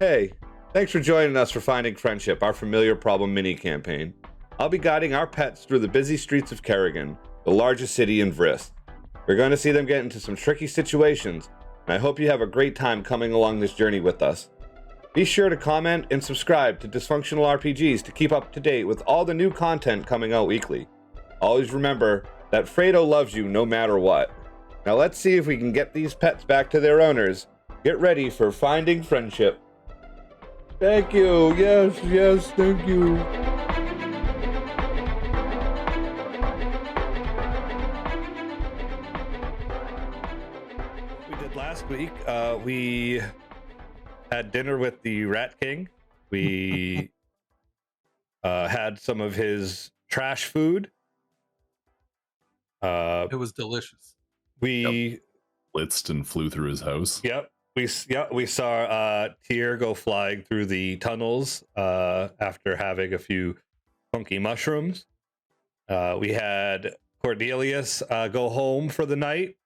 Hey, thanks for joining us for Finding Friendship, our familiar problem mini-campaign. I'll be guiding our pets through the busy streets of Kerrigan, the largest city in Vrist. We're going to see them get into some tricky situations, and I hope you have a great time coming along this journey with us. Be sure to comment and subscribe to Dysfunctional RPGs to keep up to date with all the new content coming out weekly. Always remember that Fredo loves you no matter what. Now let's see if we can get these pets back to their owners. Get ready for Finding Friendship. Thank you. Yes, thank you. We did last week. We had dinner with the Rat King. We had some of his trash food. It was delicious. We blitzed and flew through his house. Yep. We saw Tyr go flying through the tunnels after having a few funky mushrooms. We had Cornelius go home for the night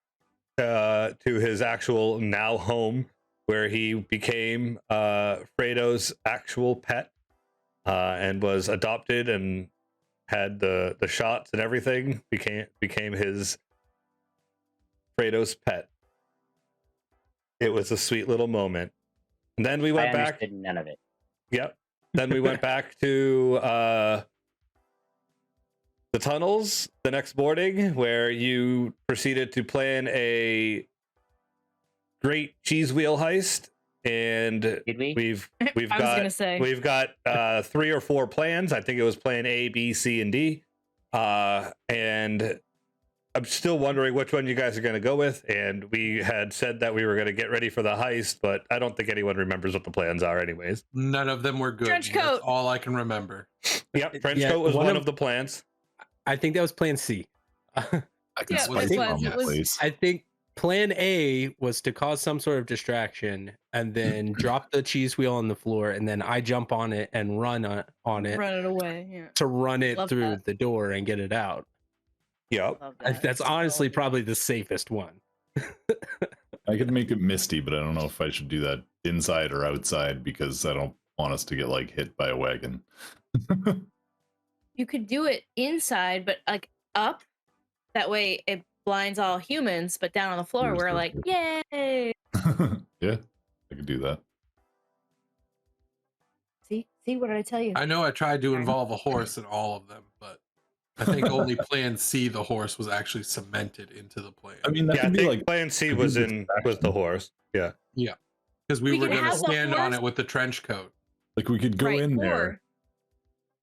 to his actual now home, where he became Fredo's actual pet and was adopted and had the shots and everything. Became his Fredo's pet. It was a sweet little moment. And then we went back. None of it. Yep. Then we went back to the tunnels the next morning, where you proceeded to plan a great cheese wheel heist. And Did we? we've We've got 3 or 4 plans. I think it was plan A, B, C, and D. And I'm still wondering which one you guys are going to go with. And we had said that we were going to get ready for the heist, but I don't think anyone remembers what the plans are anyways. None of them were good. Trench That's coat. all I can remember. Yep, trench coat was one of the plans. I think that was plan C. I can Yeah, spice it it on was. the It was- place. I think plan A was to cause some sort of distraction and then drop the cheese wheel on the floor, and then I jump on it and run on it Run it away. Yeah. to run it Love through that. the door and get it out. Yep. Love That's that. honestly So- probably the safest one. I could make it misty, but I don't know if I should do that inside or outside because I don't want us to get like hit by a wagon. You could do it inside, but like up. That way it blinds all humans, but down on the floor Here's we're the- like, yay! Yeah, I could do that. See, what did I tell you? I know I tried to involve a horse in all of them, but I think only plan C, the horse, was actually cemented into the plan. I mean, that Yeah, I could be think like plan C could was be the horse. Yeah. Because we We were could going to have the stand on horse- it with the trench coat. like we could go Right, in or there.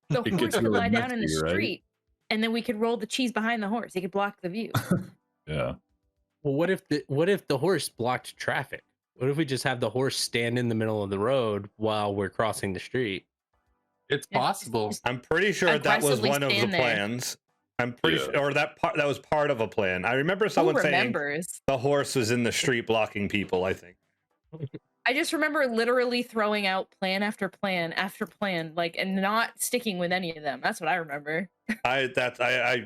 The It horse gets could really lie down in the messy, right? street, and then we could roll the cheese behind the horse. He could block the view. Yeah. Well, what if the horse blocked traffic? What if we just have the horse stand in the middle of the road while we're crossing the street? It's Yeah, possible. I'm pretty sure that was Aggressively one of the stand there. plans. I'm pretty Yeah. sure, or that was part of a plan. I remember Who someone saying remembers? the horse was in the street blocking people, I think. I just remember literally throwing out plan after plan after plan, like, and not sticking with any of them. That's what I remember.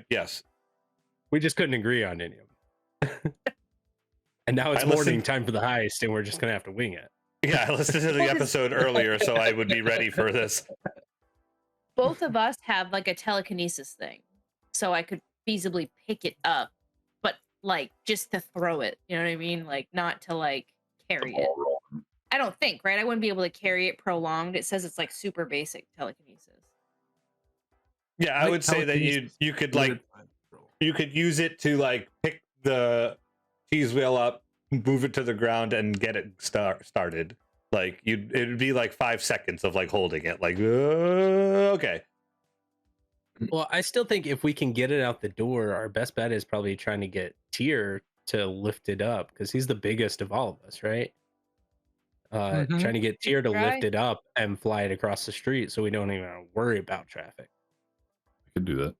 Yes. We just couldn't agree on any of them. And now it's I morning listened- time for the heist, and we're just gonna have to wing it. Yeah, I listened to the Well, 'cause- episode earlier, so I would be ready for this. Both of us have like a telekinesis thing, so I could feasibly pick it up, but like just to throw it. You know what I mean? Like not to like carry it. I don't think, right? I wouldn't be able to carry it prolonged. It says it's like super basic telekinesis. Yeah, I would say that you could like you could use it to like pick the cheese wheel up, move it to the ground, and get it started. Like it'd be like 5 seconds of like holding it, like okay. Well, I still think if we can get it out the door, our best bet is probably trying to get Tyr to lift it up because he's the biggest of all of us, right? Mhm. Trying to get Tyr to Try. lift it up and fly it across the street so we don't even worry about traffic. I could do that.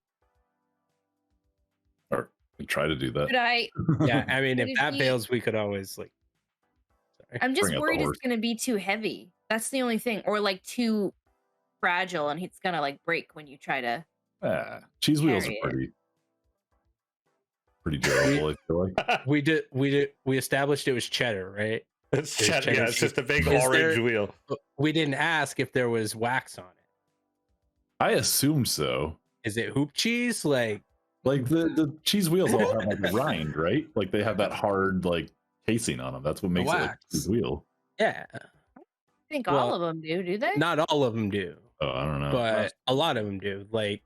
Or try to do that. But Yeah, I mean, But if if that he- fails, we could always like. Sorry. I'm just Bring out the worried horse. it's gonna be too heavy. That's the only thing, or like too fragile, and it's gonna like break when you try to. Cheese wheels are Carry it. pretty durable, I feel like. We established it was cheddar, right? It's There's cheddar, cheddar yeah, it's cheese. just a big Is orange there- wheel. We didn't ask if there was wax on it. I assumed so. Is it hoop cheese? Like, Like the cheese wheels all have like a rind, right? Like they have that hard like casing on them. That's what makes it like a wax. cheese wheel. yeah, I think Well, all of them do they? not all of them do, Oh, I don't know. but a lot of them do. Like,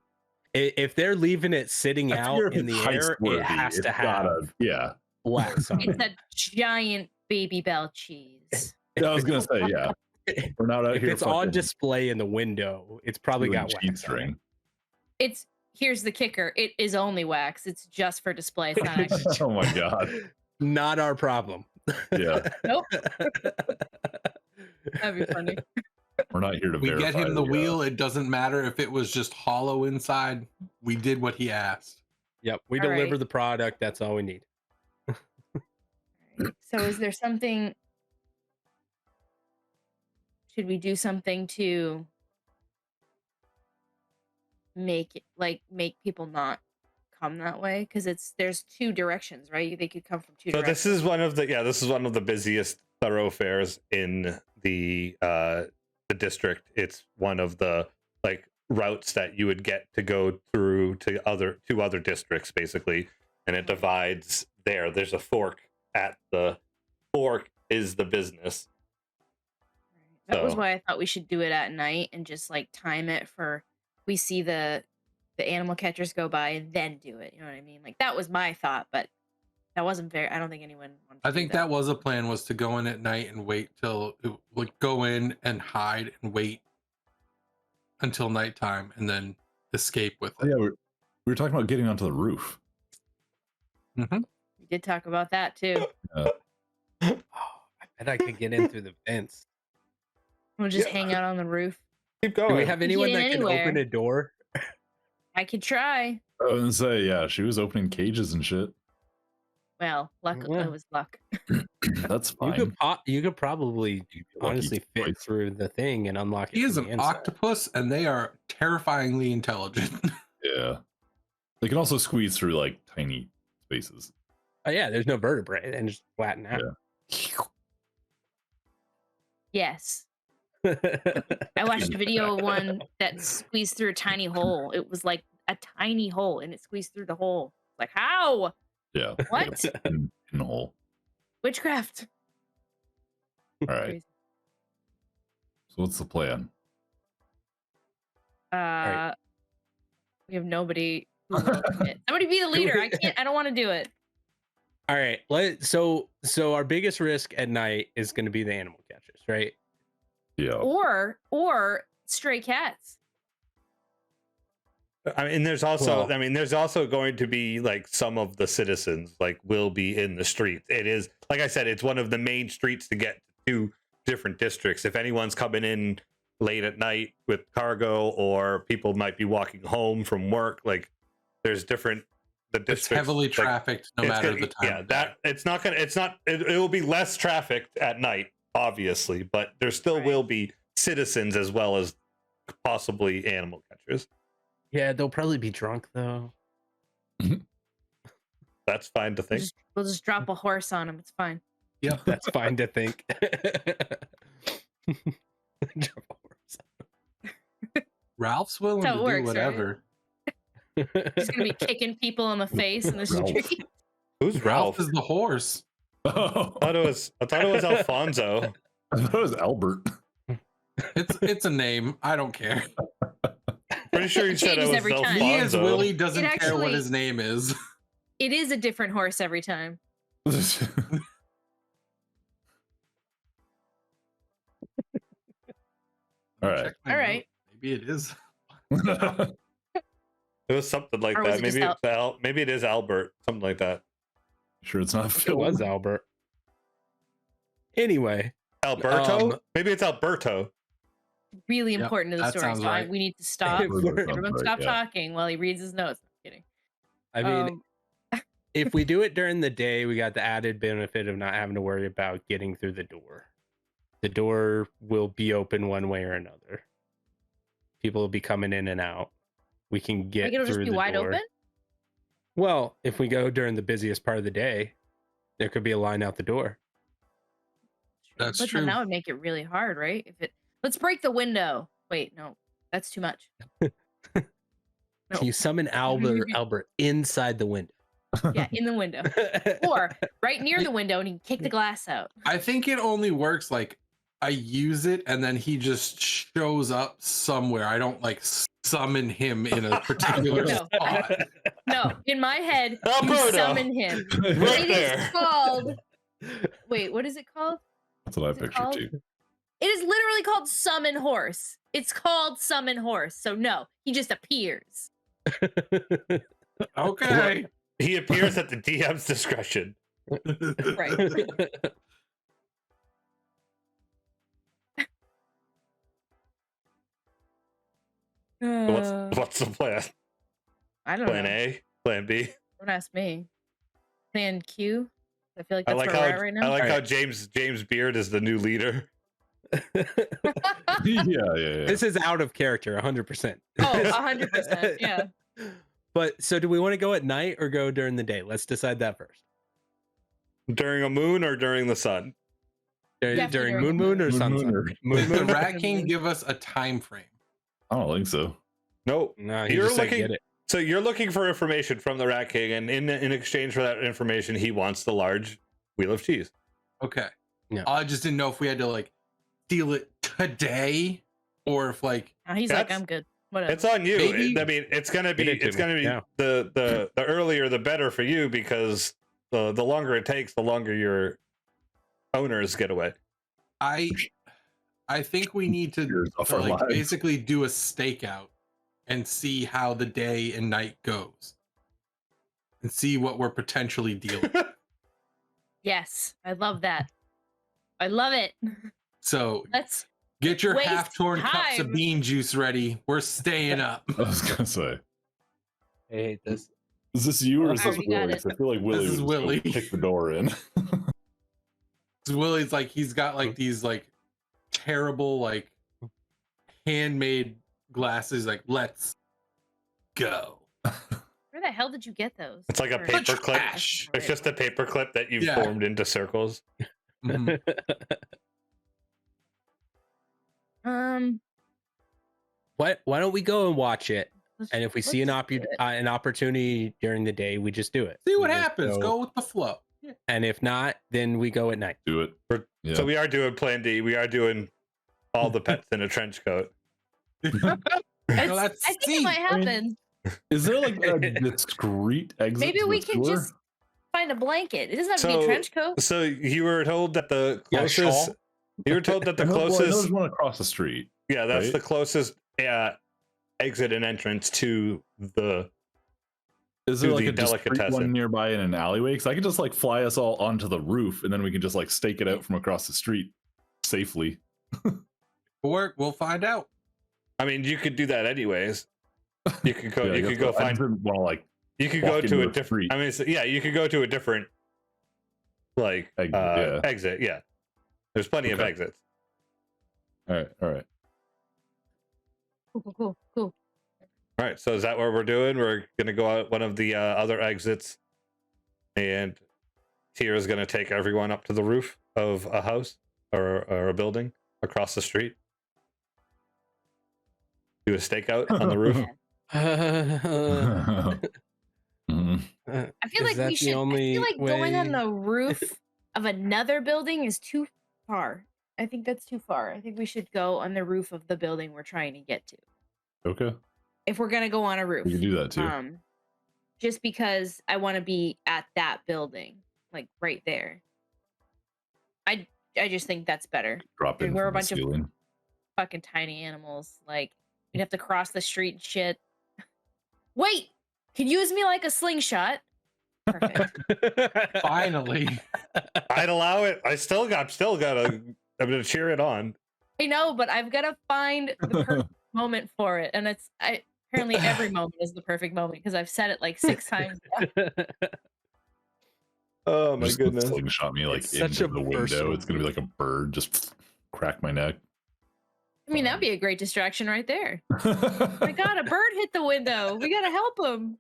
if they're leaving it sitting I out figure if in the it's air, heist-worthy, it has it's to have gotta- yeah. wax on It's it. a giant baby bell cheese. I was gonna say, yeah. We're not out If here. it's on fucking display in the window, it's probably doing got cheese wax on it. string. Here's the kicker. It is only wax. It's just for display. It's not actually. Oh my god. Not our problem. Yeah, Nope. That'd be funny. we're not here to We verify. get him the that, wheel. It doesn't matter if it was just hollow inside. We did what he asked. Yep, we All deliver right. the product. That's all we need. So is there something? Should we do something to make people not come that way? Because there's two directions, right? They could come from two So directions. this is one of the busiest thoroughfares in the district. It's one of the like routes that you would get to go through to two other districts basically, and it divides there. There's a fork at the fork is the business. That was So- why I thought we should do it at night and just like time it for we see the animal catchers go by and then do it. You know what I mean? Like that was my thought, but that wasn't very. I don't think anyone wanted to I do think that was a plan, was to go in at night and wait till like go in and hide and wait until nighttime and then escape with Oh, it. yeah, we were talking about getting onto the roof. Mhm. We did talk about that too. Oh, I bet I could get in through the vents. We'll just Yeah. hang out on the roof. Keep Do going. we have Get anyone in that can anywhere. open a door? I could try. I was gonna say, yeah, she was opening cages and shit. Well, luck. Yeah. It was luck. That's fine. You could probably You'd be lucky honestly fit twice. through the thing and unlock it. He is from an the inside. octopus, and they are terrifyingly intelligent. Yeah. They can also squeeze through like tiny spaces. Oh yeah, there's no vertebrae and just flatten out. Yes. I watched a video of one that squeezed through a tiny hole. It was like a tiny hole, and it squeezed through the hole. Like how? Yeah. What? In the hole. Witchcraft. All right. Crazy. So what's the plan? right. We have nobody. Who will commit. Somebody be the leader. I can't. I don't want to do it. All right. So our biggest risk at night is going to be the animal catchers, right? Yeah. Or stray cats. I mean, there's also going to be like some of the citizens like will be in the streets. It is, like I said, it's one of the main streets to get to different districts. If anyone's coming in late at night with cargo, or people might be walking home from work, like there's different the It's districts. heavily like, trafficked no it's matter gonna- the time. Yeah, of day. it will be less trafficked at night, obviously, but there still Right. will be citizens as well as possibly animal catchers. Yeah, they'll probably be drunk though. That's fine to think. We'll just drop a horse on them. It's fine. Yep. That's fine to think. Drop a horse. Ralph's willing That's to how it do works, right? whatever. He's gonna be kicking people in the face in the Ralph. street. Who's Ralph Ralph? is the horse. Oh, I thought it was Alfonso. I thought it was Albert. It's a name. I don't care. Pretty sure you It said it changes was every time. Me as Alfonso. Willie doesn't It care what actually- his name is. It is a different horse every time. All right. Check my All note. right. Maybe it is. It was something like Or was that. it just Maybe maybe it is Albert. Something like that. Sure, it's not It Phil. was Albert. Anyway, Alberto? Maybe it's Alberto. Really Yep, important to the that story. sounds So right. we need to stop. If we're- Everyone stop talking while he reads his notes. I'm kidding. I mean, if we do it during the day, we got the added benefit of not having to worry about getting through the door. The door will be open one way or another. People will be coming in and out. We can get like it'll through just be the wide door. open. Well, if we go during the busiest part of the day, there could be a line out the door. That's but true. then that would make it really hard, right? Let's break the window. Wait, no, that's too much. Can you summon Albert inside the window? Yeah, in the window, or right near the window, and he can kick the glass out. I think it only works like I use it and then he just shows up somewhere. I don't like summon him in a particular No. spot. No, in my head, you Alberto. summon him. Right It there. is called. Wait, what is it called? That's what I What's it pictured called? too. It is literally called Summon Horse. It's called Summon Horse. So no, he just appears. Okay. He appears at the DM's discretion. Right. What's the plan? I don't Plan know. A, plan B. Don't ask me. Plan Q. I feel like I that's like where how we're at right now. I like how James Beard is the new leader. Yeah. This is out of character, 100%. Oh, 100%. Yeah. But so do we want to go at night or go during the day? Let's decide that first. During a moon or during the sun? During Definitely moon during or Moon sun? moon or- Moon Did the moon? Rat King give us a time frame? I don't think so. No. No, he You're just said looking- get it. So you're looking for information from the Rat King, and in exchange for that information, he wants the large wheel of cheese. Okay. Yeah. I just didn't know if we had to like steal it today or if like Now he's like, That's- I'm good. Whatever. It's on you. Maybe- I mean, it's gonna be Get it to me, yeah. the earlier the better for you, because the longer it takes, the longer your owners get away. I think we need to Years off our like lives. basically do a stakeout and see how the day and night goes. And see what we're potentially dealing with. Yes, I love that. I love it. So Let's. get your Waste half-torn cups of time. bean juice ready. We're staying up. I was gonna say, I hate this. is this you or is I this already got Willie? it. 'Cause I feel like Willie is would Willie. just go kick the door in. Willie's like he's got like these like terrible like handmade glasses. Like let's go. Where the hell did you get those? It's like a Or- paper clip. Trash. It's just a paper clip that you've Yeah. formed into circles. Mhm. Why don't we go and watch it? let's- And if we see an let's do it. an opportunity during the day, we just do it. See We what just happens. Go with the flow. And if not, then we go at night. Do it. Yeah. So we are doing Plan D. We are doing all the pets in a trench coat. Well, let's I think see. it might happen. Is there like a discreet exit? Maybe to we the can sewer? just find a blanket. It doesn't have to be So- a trench coat. So you were told that the Yeah, closest. shawl. You were told that the Well, I know closest. there's one across the street. Yeah, that's right? the closest exit and entrance to the. Is there To like the a discreet delicatessen. one nearby in an alleyway? Because I could just like fly us all onto the roof, and then we can just like stake it out from across the street safely. Work. We'll find out. I mean, you could do that anyways. You could go. Yeah, I you guess could go so. I find. just didn't want to like You could walk go to into a a different. street. I mean, yeah, you could go to a different, like Exit, yeah. exit. Yeah, there's plenty of Okay. exits. all right. Cool. All right, so is that what we're doing? We're gonna go out one of the other exits, and Tira's gonna take everyone up to the roof of a house or a building across the street. Do a stakeout on the roof. Mhm. I feel Is like that we the should. I only feel like going on way- the roof of another building is too far. I think that's too far. I think we should go on the roof of the building we're trying to get to. Okay, If we're gonna go on a roof, we can do that too. just because I want to be at that building, like right there. I just think that's better. Drop in we're a from the bunch of- ceiling. Fucking tiny animals. Like you'd have to cross the street and shit. Wait, can you use me like a slingshot? Perfect. Finally. I'd allow it. I'm still gotta. I'm gonna cheer it on. I know, but I've got to find the perfect moment for it, and apparently every moment is the perfect moment because I've said it like 6 times. now. Oh my Just goodness! slingshot me like It's such into a the window. versatile It's gonna be like a bird, just crack my neck. I mean, that'd be a great distraction right there. Oh my God, a bird hit the window. We gotta help him.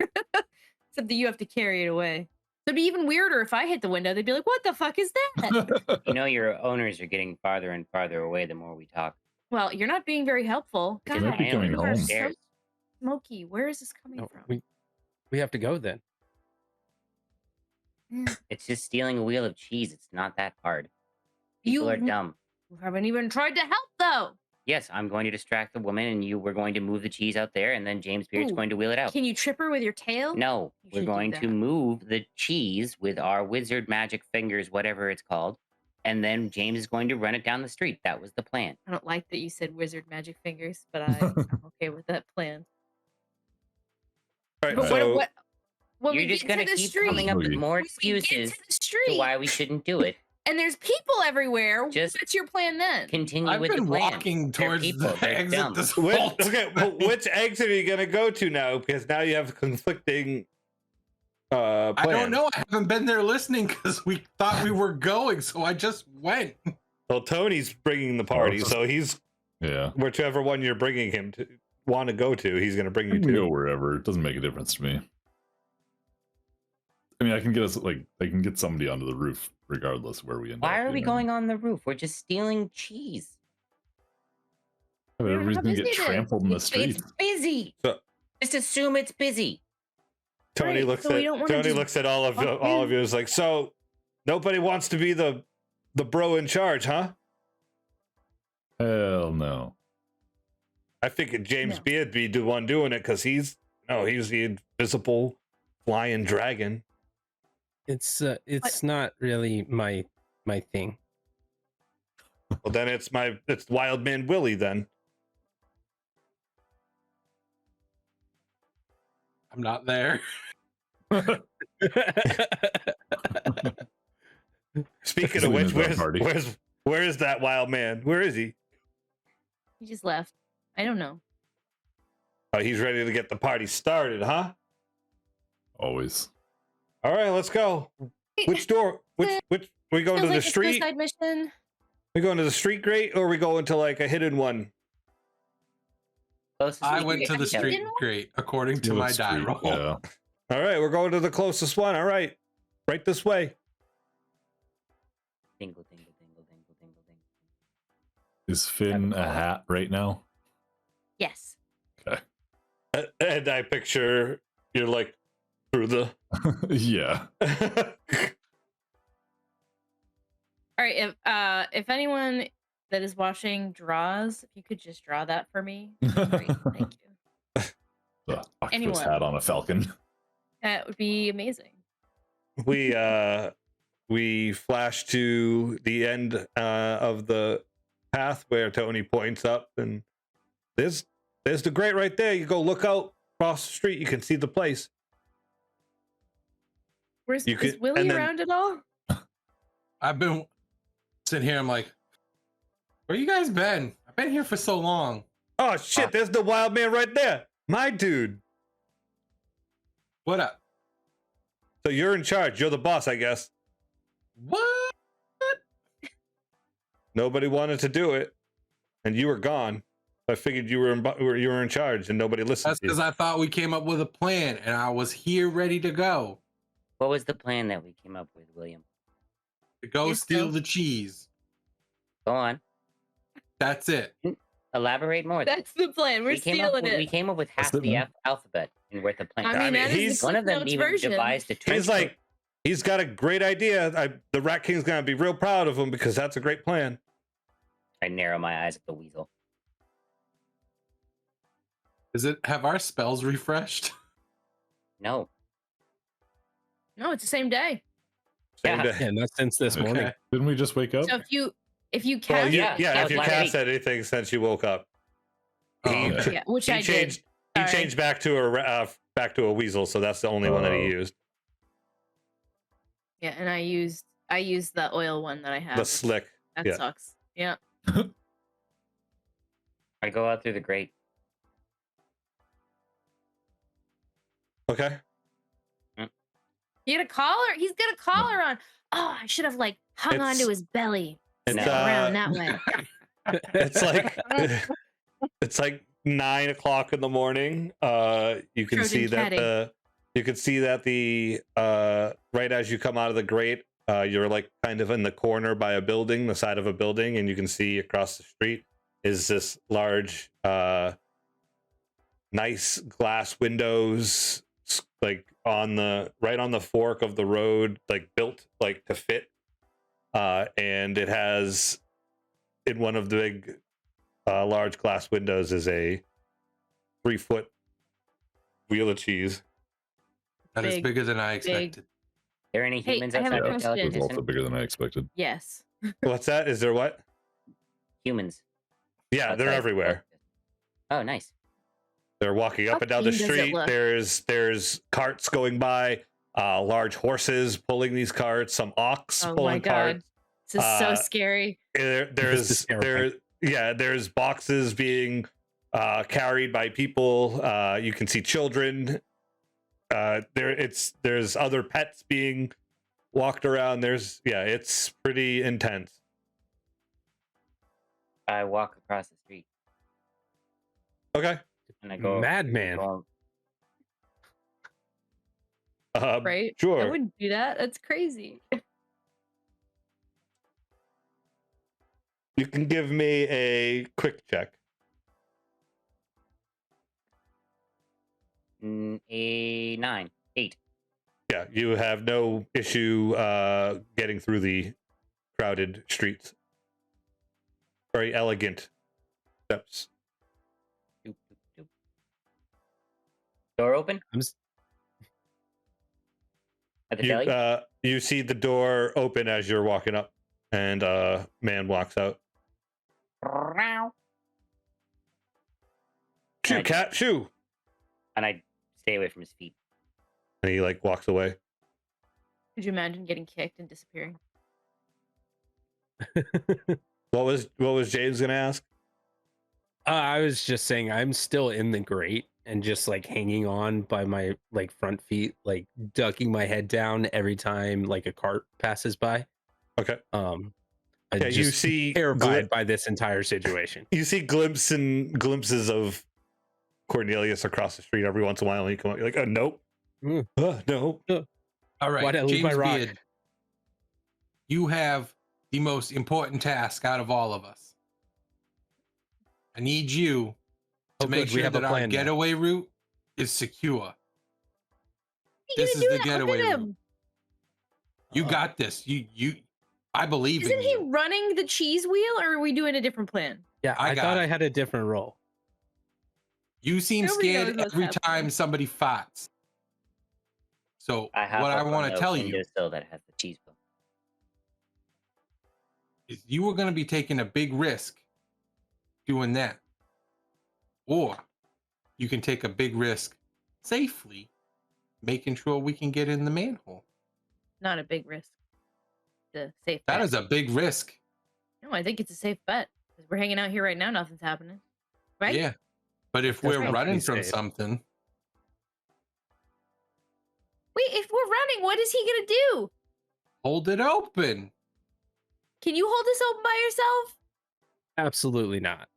Except that you have to carry it away. It'd be even weirder if I hit the window. They'd be like, "What the fuck is that?" You know, your owners are getting farther and farther away the more we talk. Well, you're not being very helpful. Because might be my coming owners home. are So upstairs. smoky. Where is this coming No, from? we have to go then. It's just stealing a wheel of cheese. It's not that hard. People are dumb. You haven't even tried to help, though. Yes, I'm going to distract the woman, and you were going to move the cheese out there, and then James Beard's Ooh, going to wheel it out. Can you trip her with your tail? No, You we're should do going to that. move the cheese with our wizard magic fingers, whatever it's called, and then James is going to run it down the street. That was the plan. I don't like that you said wizard magic fingers, but I'm okay with that plan. All right, But so when You're we just get going to to the keep street, coming up with Okay. more when we get excuses to the to street, why we shouldn't do it. and there's people everywhere. Just What's your plan then? Continue I've with been the plan. walking They're towards people. the They're exit dumb. this whole okay, well, time. which exit are you gonna go to now? Because now you have conflicting plans. I don't know. I haven't been there listening because we thought we were going, so I just went. Well, Tony's bringing the party, Oh, so he's Yeah. whichever one you're bringing him to want to go to, he's gonna bring I you can go to. wherever. It doesn't make a difference to me. I mean, I can get us I can get somebody onto the roof regardless where we end up. Why are we you know? going on the roof? We're just stealing cheese. Yeah, but Yeah, everybody's how gonna busy get it is. trampled in the It's streets. busy. So- Just assume it's busy. Tony Right, looks so we don't at wanna Tony just looks at all of walk all in. of you. Is like, so nobody wants to be the bro in charge, huh? Hell no. I figured James No. Beard be the one doing it because he's the invisible flying dragon. It's not really my thing. Well, then it's Wild Man Willie then. I'm not there. Speaking of Selena's which, on party. where is that wild man? Where is he? He just left. I don't know. Oh, he's ready to get the party started, huh? Always. All right, let's go. Which door? Which we going to Feels the like a street? suicide mission. We going to the street grate, or we going to like a hidden one? Closest I we went can to the get. street Didn't we? grate according to Little my die street, roll. Yeah. All right, we're going to the closest one. All right, right this way. Dingle, dingle, dingle, dingle, dingle, dingle. Is Finn a hat right now? Yes. And I picture you're like through the. Yeah. All right. If anyone that is watching draws, if you could just draw that for me, great. Thank you. The octopus Anyone. hat on a falcon. That would be amazing. We flash to the end of the path where Tony points up, and there's the grate right there. You go look out across the street, you can see the place. Where's You is could- Willie and then- around at all? I've been sitting here. I'm like, where you guys been? I've been here for so long. Oh shit, there's the wild man right there. My dude. What up? So you're in charge. You're the boss, I guess. What? Nobody wanted to do it, and you were gone. I figured you were in charge, and nobody listened That's to you. because I thought we came up with a plan, and I was here ready to go. What was the plan that we came up with, William? To go Yes, steal go. the cheese. Go on. That's it. Elaborate more. That's the plan. We're we came up stealing with, it. We came up with half That's it, the man. alphabet and worth of plan. I mean, I mean, that is he's- the one of them Cliff Notes even version. devised a trench He's like, he's got a great idea. The Rat King's gonna be real proud of him because that's a great plan. I narrow my eyes at the weasel. Have our spells refreshed? No. No, it's the same day. Same Yeah. day. Yeah, not since this morning. Okay. Didn't we just wake up? So if you Well, cast, yeah, yeah. that If you was last cast week. anything since you woke up, Oh, He- okay. yeah, which he I changed. did. He Sorry. changed back to a weasel, so that's the only one that he Oh. used. Yeah, and I used the oil one that I have. The which- slick. That yeah. sucks. Yeah. I go out through the grate. Okay. He had a collar. He's got a collar on. Oh, I should have like hung It's- onto his belly. It's No. Around that way. it's like it's like 9 o'clock in the morning. You can Trojan see that catty. You can see that the right as you come out of the grate, you're like kind of in the corner by a building, the side of a building, and you can see across the street is this large, nice glass windows, like on the fork of the road, like built like to fit, and it has in one of the big, large glass windows is a 3-foot wheel of cheese. That is Big, bigger than I expected. There any Hey, humans I have a outside of question. It was Delicatessen? also bigger than I expected. Yes. What's that? Is there what? Humans. Yeah, they're outside everywhere. Oh, nice. They're walking How up and down the clean does it street. look? There's carts going by, large horses pulling these carts, some ox Oh my pulling God. carts. This is so Uh, scary. This is terrifying. There's boxes being carried by people. You can see children. There's other pets being walked around. It's pretty intense. I walk across the street Okay. and I go. Madman. Well, Right? I Sure. wouldn't do that. That's crazy. You can give me a quick check. a 9, 8. Yeah, you have no issue getting through the crowded streets. Very elegant steps. Doop, doop, doop. Door open at the deli. You see the door open as you're walking up, and a man walks out. Shoo, cat, shoo! And I stay away from his feet. And he like walks away. Could you imagine getting kicked and disappearing? What was James gonna ask? I was just saying I'm still in the grate and just like hanging on by my like front feet, like ducking my head down every time like a cart passes by. Okay. I'm Yeah, you just see terrified by this entire situation. You see glimpses of Cornelius across the street every once in a while, and you come up, you're like, nope. Mm. No. All right, Why'd I leave my James rock? Beard, you have the most important task out of all of us. I need you to Oh, make good, we sure have a that our plan now. getaway route is secure. You This gonna is do the that? Look getaway at route. him. You got this. I believe Isn't in he you. running the cheese wheel, or are we doing a different plan? Yeah, I I got thought it. I had a different role. You seem Nobody scared knows what's every happening. time somebody farts. So I have what I up on want the to tell you windowsill that has the cheese wheel. is you are going to be taking a big risk doing that. Or you can take a big risk safely making sure we can get in the manhole. Not a big risk. The safe That bet. is a big risk. No, I think it's a safe bet. Because we're hanging out here right now, nothing's happening. Right? Yeah. But if That's we're not running pretty from safe. something, Wait, if we're running, what is he gonna do? hold it open. Can you hold this open by yourself? Absolutely not.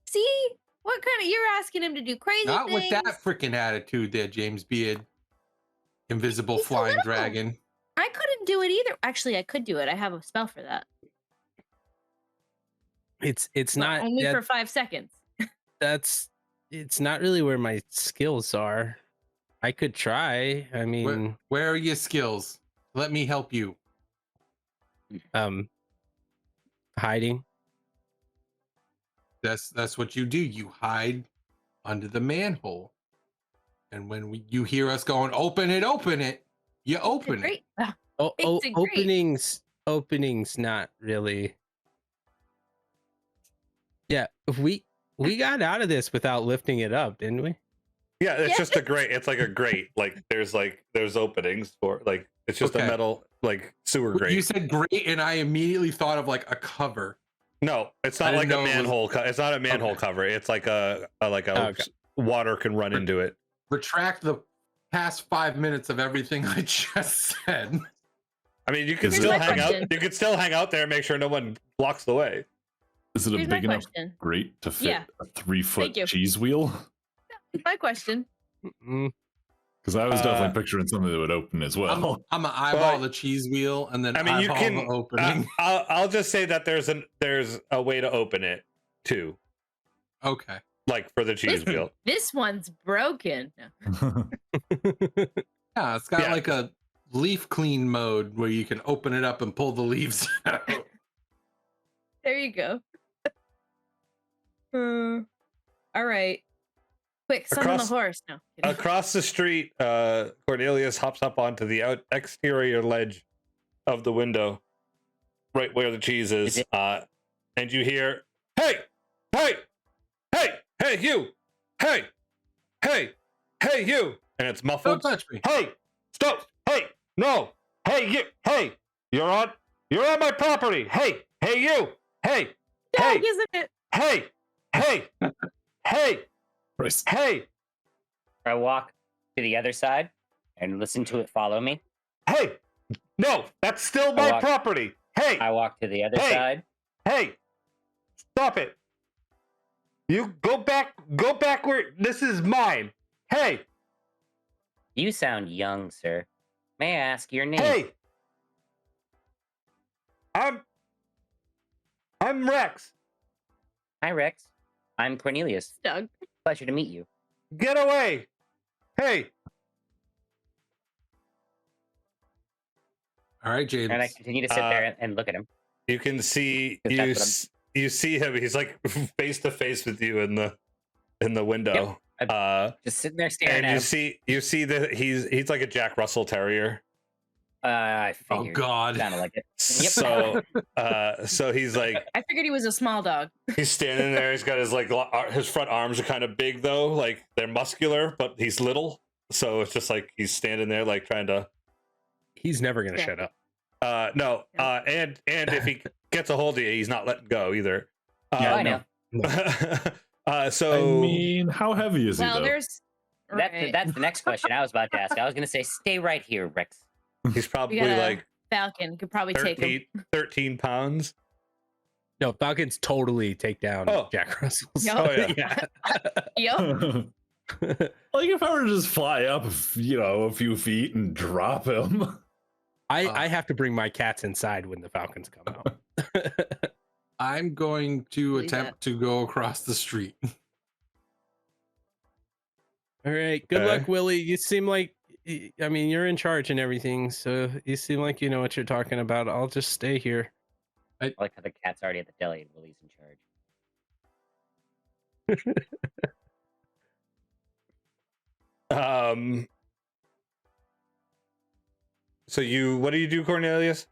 See? What kind of you're asking him to do crazy Not things? with that freaking attitude there, James Beard. Invisible He's flying little. dragon. I couldn't do it either. Actually, I could do it. I have a spell for that. It's But not only that- for 5 seconds. it's not really where my skills are. I could try. I mean, Where are your skills? Let me help you. hiding. That's what you do. You hide under the manhole. And when you hear us going, open it, you open it. Great. Oh, It's a great- openings not really. Yeah, we got out of this without lifting it up, didn't we? Yeah, it's Yeah. just a grate. It's like a grate. There's openings for it's just Okay. a metal sewer grate. You said great, and I immediately thought of like a cover. No, it's I not didn't like a know it was- manhole. It's not a manhole Okay. cover. It's like a Okay. water can run into it. Retract the past 5 minutes of everything I just said. I mean, you can Here's still my hang out. question. You can still hang out there and make sure no one blocks the way. Is it a Here's my big enough question. grate to fit Yeah. a 3-foot Thank you. cheese wheel? My question. Mm, Because I was definitely picturing something that would open as well. I'm gonna eyeball the cheese wheel and then I mean, you eyeball can. the opening. I'll just say that there's a way to open it too, Okay. like for the cheese wheel. This one's broken. No. Yeah, it's got Yeah. like a leaf clean mode where you can open it up and pull the leaves out. There you go. All right. Quick, summon Across- the horse. No. kidding. Across the street, Cornelius hops up onto the exterior ledge of the window, right where the cheese is. And you hear, "Hey, hey, hey, hey, you, hey, hey, hey, you," and it's Don't muffled. touch me. Hey, stop! Hey, no! Hey, you! Hey, you're on my property! Hey, hey, you! Hey, hey, Dog, isn't it? hey, hey, hey, Christ. hey, I walk to the other side and listen to it follow me. hey! No, that's still my walk- property! Hey, I walk to the other Hey. side. hey! Stop it! You go back where this is mine! Hey, You sound young, sir. May I ask your name? hey! I'm Rex. Hi, Rex. I'm Cornelius. Doug. Pleasure to meet you. Get away! Hey! All right, James. And I continue to sit there and look at him. You can see you see him. He's like face to face with you in the window. Just sitting there staring And at you see that he's like a Jack Russell Terrier. I Oh figured. God. Sounded like it. So he's like I figured he was a small dog. he's standing there. He's got his like his front arms are kind of big though, like they're muscular, but he's little. So it's just like he's standing there like trying to. He's never gonna Yeah. shut up. No. And if he gets a hold of you, he's not letting go either. I know. So I mean, how heavy is he Well, though? there's. Right. That's the next question I was about to ask. I was going to say, stay right here, Rex. he's probably got a like Falcon could probably take him. 13 pounds. No, Falcons totally take down Oh. Jack Russells. Yup. Oh yeah. Yup. Like if I were to just fly up, a few feet and drop him. I have to bring my cats inside when the Falcons come out. I'm going to Believe attempt to go across the street. All right. Good Okay. luck, Willie. You seem like, I mean, you're in charge and everything, so you seem like you know what you're talking about. I'll just stay here. I like how the cat's already at the deli and Willie's in charge. So what do you do, Cornelius?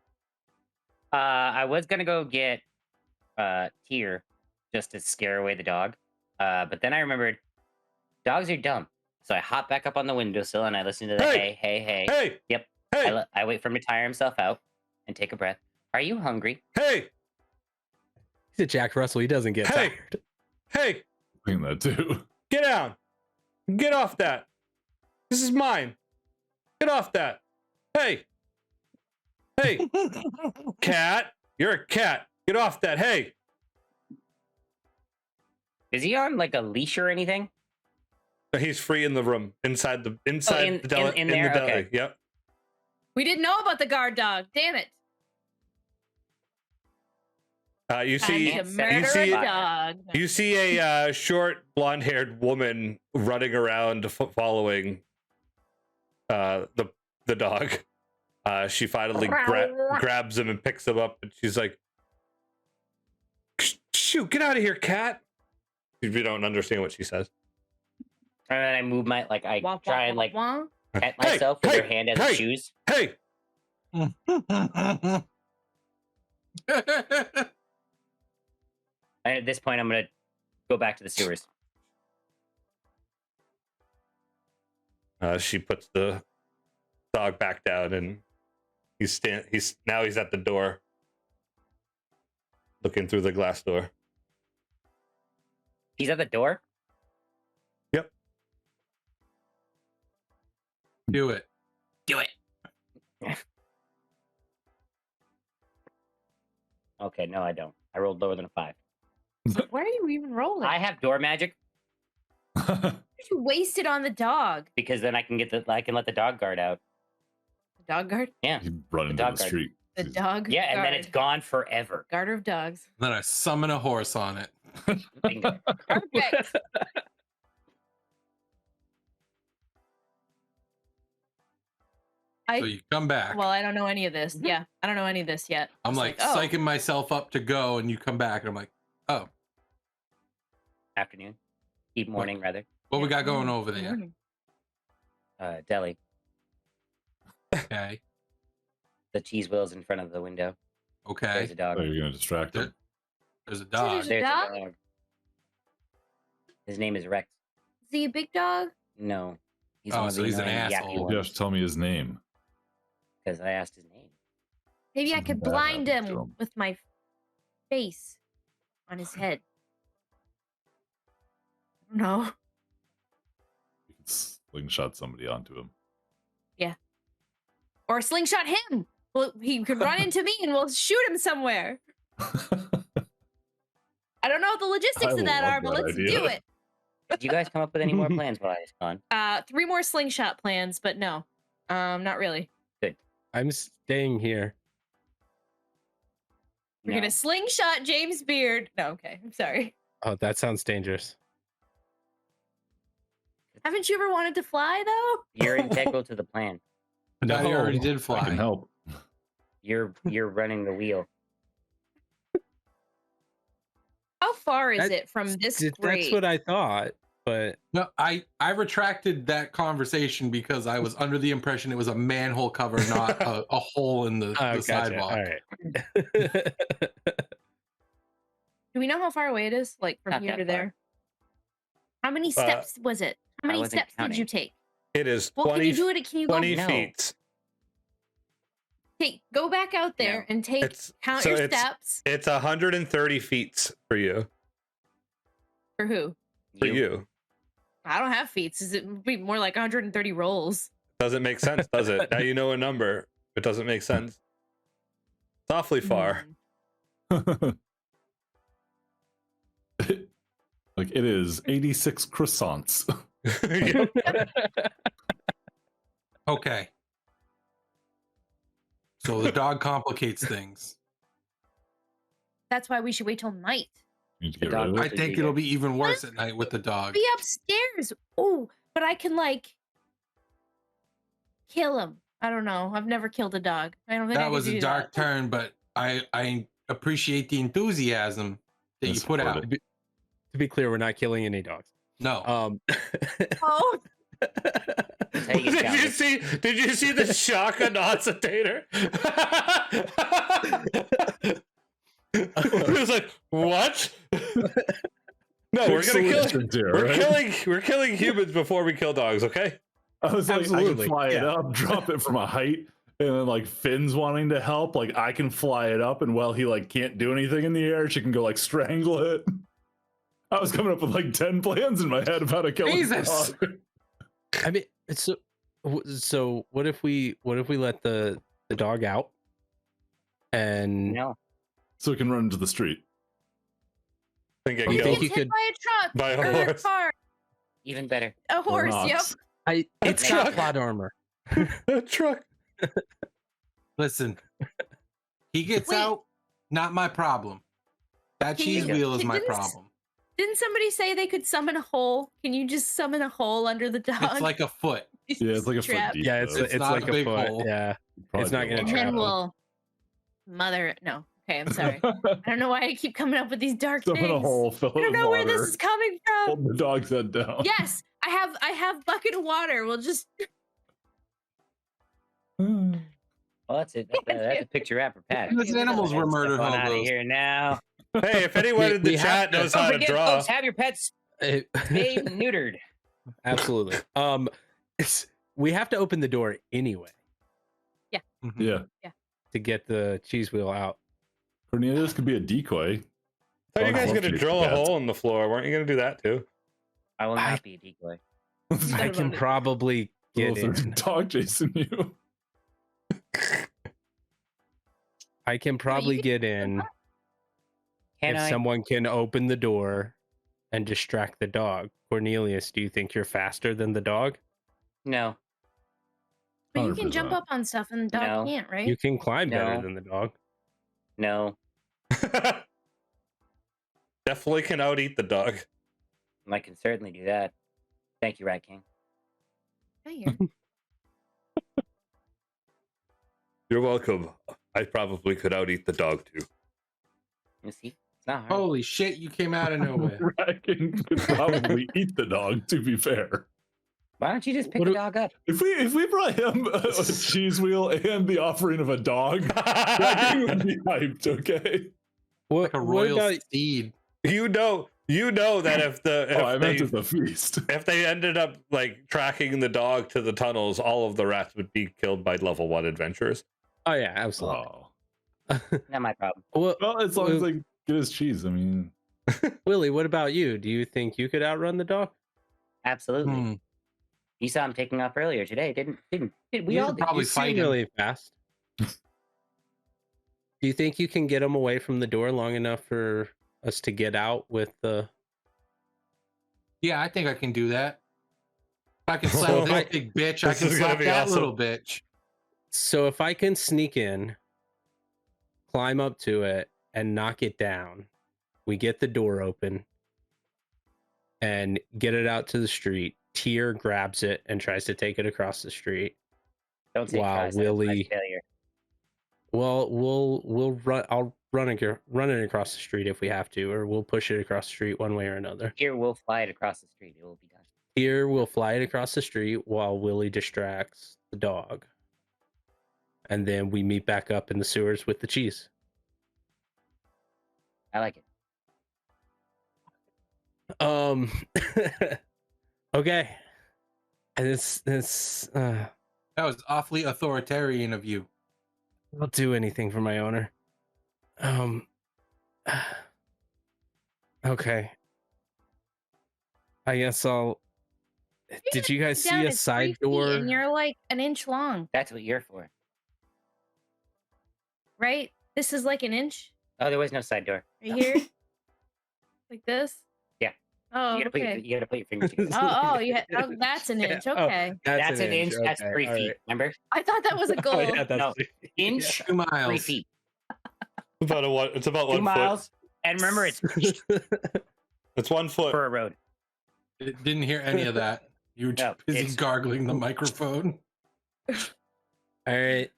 I was going to go get Tyr just to scare away the dog. But then I remembered dogs are dumb. So I hop back up on the windowsill and I listen to the Hey! hey. Hey! Yep. Hey! I wait for him to tire himself out and take a breath. Are you hungry? Hey! He's a Jack Russell. He doesn't get Hey! tired. Hey! Doing that too. Get down! Get off that! This is mine! Get off that! Hey! Hey! Cat! You're a cat! Get off that! Hey! Is he on like a leash or anything? He's free in the room, inside the in deli. in there? The deli. Okay. Yep. We didn't know about the guard dog. Damn it. You I see, need to murder you see, a dog. you see a short, blonde-haired woman running around, following the dog. She finally grabs him and picks him up, and she's like, "Shoot, get out of here, cat!" If you don't understand what she says. And then I move my I Wah, wah, try and wah, like wah. pet Hey, myself with hey, her hand as hey. a shoes. Hey, And at this point, I'm gonna go back to the sewers. she puts the dog back down, and he's at the door, looking through the glass door. He's at the door. Yep. Do it. Do it. Okay, no, I don't. I rolled lower than a 5. Where are you even rolling? I have door magic. would you waste it on the dog? because then I can let the dog guard out. The dog guard? Yeah. You run into dog the guard. street. The dog Yeah, and then guard. it's gone forever. Garter of dogs. Then I summon a horse on it. Bingo. Perfect. So you come back. Well, I don't know any of this. Mhm. Yeah, I don't know any of this yet. I'm It's like oh, psyching myself up to go, and you come back, and I'm like, oh, Afternoon. Morning, rather. what we yeah, got going mm, over good there? morning. Deli. Okay. The cheese wheels in front of the window. Okay. There's a dog. Oh, you're gonna distract him. There's a So dog. there's a There's dog? a dog. His name is Rex. Is he a big dog? No. He's Oh, one of so the he's an annoying asshole. yappy You have ones. to tell me his name. Because I asked his name. Maybe I Something could bad blind happened to him him. with my face on his head. I don't know. You can slingshot somebody onto him. Or slingshot him. Well, he could run into me and we'll shoot him somewhere. I don't know what the logistics I of that love are, but that let's idea. do it. Did you guys come up with any more plans while I was gone? 3 more slingshot plans, but no. Not really. I'm staying here. We're No. gonna slingshot James Beard. No, okay. I'm sorry. Oh, that sounds dangerous. Haven't you ever wanted to fly though? You're integral to the plan. No, he already did I fly. can help. You're running the wheel. How far is That- it from this That's grade? what I thought, but No, I retracted that conversation because I was under the impression it was a manhole cover, not a hole in the oh, gotcha. sidewalk. All right. Do we know how far away it is? Like from Not here that to far. there? How many steps was it? How I many wasn't steps did you counting. take? It is Well, can 20, you do it? Can you 20 No. feet. go back out there No. and take It's count so your it's steps 130 feet for you. for who? For you. I don't have feet. It would be more like 130 rolls. Doesn't make sense, does it? Now you know a number. It doesn't make sense. It's awfully far. Like it is 86 croissants. Yep. Okay. So the dog complicates things. That's why we should wait till night. You need to The get rid of dog- I it. think it'll be even worse at night with the dog. Be upstairs. Oh, but I can like kill him. I don't know. I've never killed a dog. I don't think I That could was a do dark that. turn, but I appreciate the enthusiasm that you Yes, put support out. it. To be clear, we're not killing any dogs. No. Oh, That's how you get challenged. Did you see the shock on Oscitater? He was like, "What? No, we're gonna kill. Solutions here, We're right? killing humans before we kill dogs. Okay." I was like, I can Absolutely, fly it yeah. up, drop it from a height, and then like Finn's wanting to help. Like I can fly it up, and while he like can't do anything in the air, she can go like strangle it. I was coming up with like 10 plans in my head of how to kill a Jesus. dog. I mean, so what if we let the dog out and No. So it can run into the street. And get You he think killed gets you hit could- by a truck by a or a horse. car. Even better. A Or an horse. Yep. ox. it's truck. got plot armor. A truck. Listen. He gets Wait. out, not my problem. That Can cheese you- wheel is can my this- problem. Didn't somebody say they could summon a hole? Can you just summon a hole under the dog? It's like a foot. Yeah, it's like a foot Trap. deep. Yeah, it's though. It's not like a a big foot. hole. Yeah, Probably it's not do a gonna And lot. trap then him. we'll mother. No. Okay, I'm sorry. I don't know why I keep coming up with these dark Summon things. a hole, fill I it don't with know where this water, is coming from. hold the dog's head down. Yes, I have bucket of water. We'll just Well, that's it. That's a picture wrap for Pat. Those animals were murder Out of hobos. here now. Hey, if anyone in the We have chat to- knows Don't how to forget, draw, folks, have your pets It- spayed and neutered. Absolutely. We have to open the door anyway Mhm. Yeah. to get the cheese wheel out. Cornelius could be a decoy. I thought you guys I'll gonna chase drill the a cats. hole in the floor. Weren't you gonna do that too? I will I- not be a decoy. I can probably get Well, if there's a in. dog chasing you. I can probably can- get in Can if I? someone can open the door and distract the dog. Cornelius, do you think you're faster than the dog? No. But you can 100%. jump up on stuff and the dog No. can't, right? You can climb better No. than the dog. No. Definitely can out eat the dog. I can certainly do that. Thank you, Rat King. Right here. You're welcome. I probably could out eat the dog too. You see? It's not hard. Holy shit, you came out of nowhere. Kraken could probably eat the dog, to be fair. Why don't you just pick What the do- dog up? If we brought him a cheese wheel and the offering of a dog, Kraken would be hyped, okay? What, Like a what royal about steed. You know that if I meant they, at the feast. if they ended up like tracking the dog to the tunnels, all of the rats would be killed by level 1 adventurers. Oh yeah, absolutely. Oh. Not my problem. Well, as long as they get his cheese, I mean. Willie, what about you? Do you think you could outrun the dog? Absolutely. Hmm. You saw him taking off earlier today, didn't we You all could did. probably You seem fight him. really fast. Do you think you can get him away from the door long enough for us to get out with the? Yeah, I think I can do that. If I can So slap if this I- big bitch, I this can is gonna slap be that awesome. little bitch. So if I can sneak in, climb up to it, and knock it down, we get the door open and get it out to the street. Tyr grabs it and tries to take it across the street. Don't say Wow, tries, that's my Willie. failure. Well, we'll run. I'll run it across the street if we have to, or we'll push it across the street one way or another. Here we'll fly it across the street. It will be done. Tyr will fly it across the street while Willie distracts the dog, and then we meet back up in the sewers with the cheese. I like it. Okay, and this That was awfully authoritarian of you. I'll do anything for my owner. Okay. I guess I'll. Did you guys Down, see a it's 3 side feet door? and you're like an inch long, That's what you're for. right? This is like an inch Oh, there was no side door. right here, like this. Yeah. Oh, You gotta okay. you gotta put your fingers together. Oh, that's an inch. Oh, Okay. That's an inch. That's okay, 3 all feet. right. Remember? I thought that was a goal. Oh, yeah, that's No. 3 feet. Inch, 2 miles. 3 feet. It's about 2 1 miles. And remember, it's foot. It's 1 foot. for a road. Didn't hear any of that. You were No, busy it's- gargling the microphone. All right.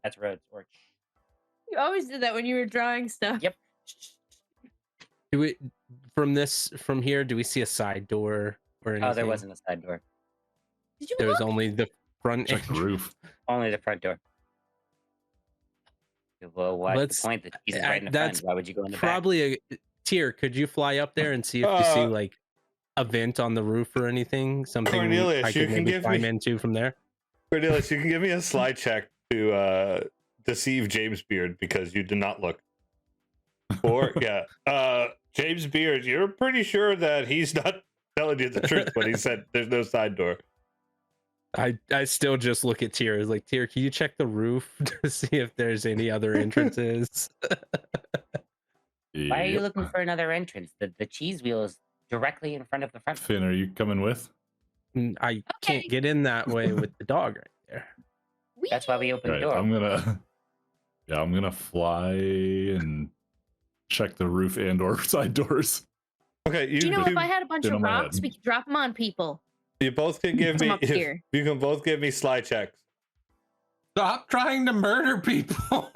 That's roads. Or You always did that when you were drawing stuff. Yep. Do we from here? Do we see a side door or anything? oh, there wasn't a side door. Did you There was look? only the front. Check the roof. Only the front door. Well, what's Let's- the point? The cheese is I- right in the that's front. Why would you go in the back? Probably a Tyr. Could you fly up there and see if you see like a vent on the roof or anything? Something Cornelius, I you could can maybe give climb me- into from there. Cornelius, you can give me a slide check to deceive James Beard because you did not look. Or James Beard, you're pretty sure that he's not telling you the truth when he said there's no side door. I still just look at Tyr. Like, Tyr, can you check the roof to see if there's any other entrances? Why are you Yep. looking for another entrance? The cheese wheel is directly in front of the front. Finn, are you coming with? I can't Okay. get in that way with the dog right there. That's why we opened Right, the door. I'm gonna fly and check the roof and or side doors. Okay, Do you know if I had a bunch Been of on my rocks, head. we could drop them on people. you both can give me Come up here. you can both give me slide checks. Stop trying to murder people.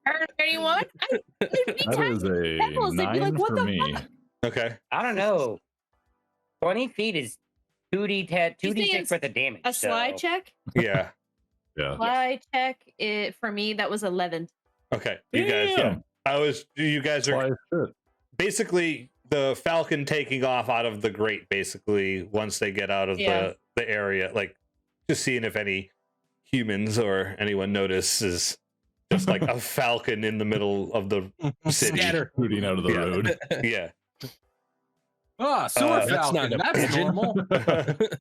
Hurt anyone? It'd be That is a pebbles, they'd be 9 like, "What for the me. fuck?" Okay. I don't know. 20 feet is 2d10, You think 2d6 it's worth of damage. A slide so- check? Yeah. Yeah. Slide check. It for me that was 11. Okay. You guys, yeah. You guys Fly are as shit. basically the Falcon taking off out of the grate, basically, once they get out of Yeah. the area. Like, just seeing if any humans or anyone notices just like a falcon in the middle of the city. Scatter. Shooting out of the Yeah. road. Yeah. Ah, sewer That's falcon. not a That's pigeon. normal.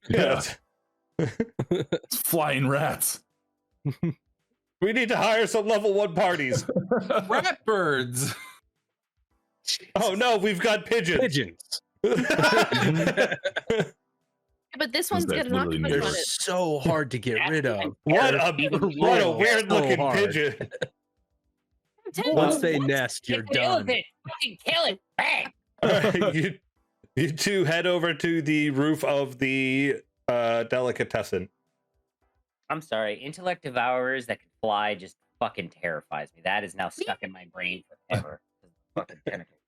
Yeah. It's flying rats. We need to hire some level 1 parties. Rat birds. Oh no, we've got pigeons. Pigeons. But this one's That's got an literally octopus They're on news. it. so hard to get rid of. What a Royal, weird looking so hard. pigeon. I'm telling Once you, they nest, you're done. Fucking kill it. Bang. All right, you two head over to the roof of the delicatessen. I'm sorry. Intellect devourers that can fly just fucking terrifies me. That is now stuck in my brain forever. Fucking tentacles.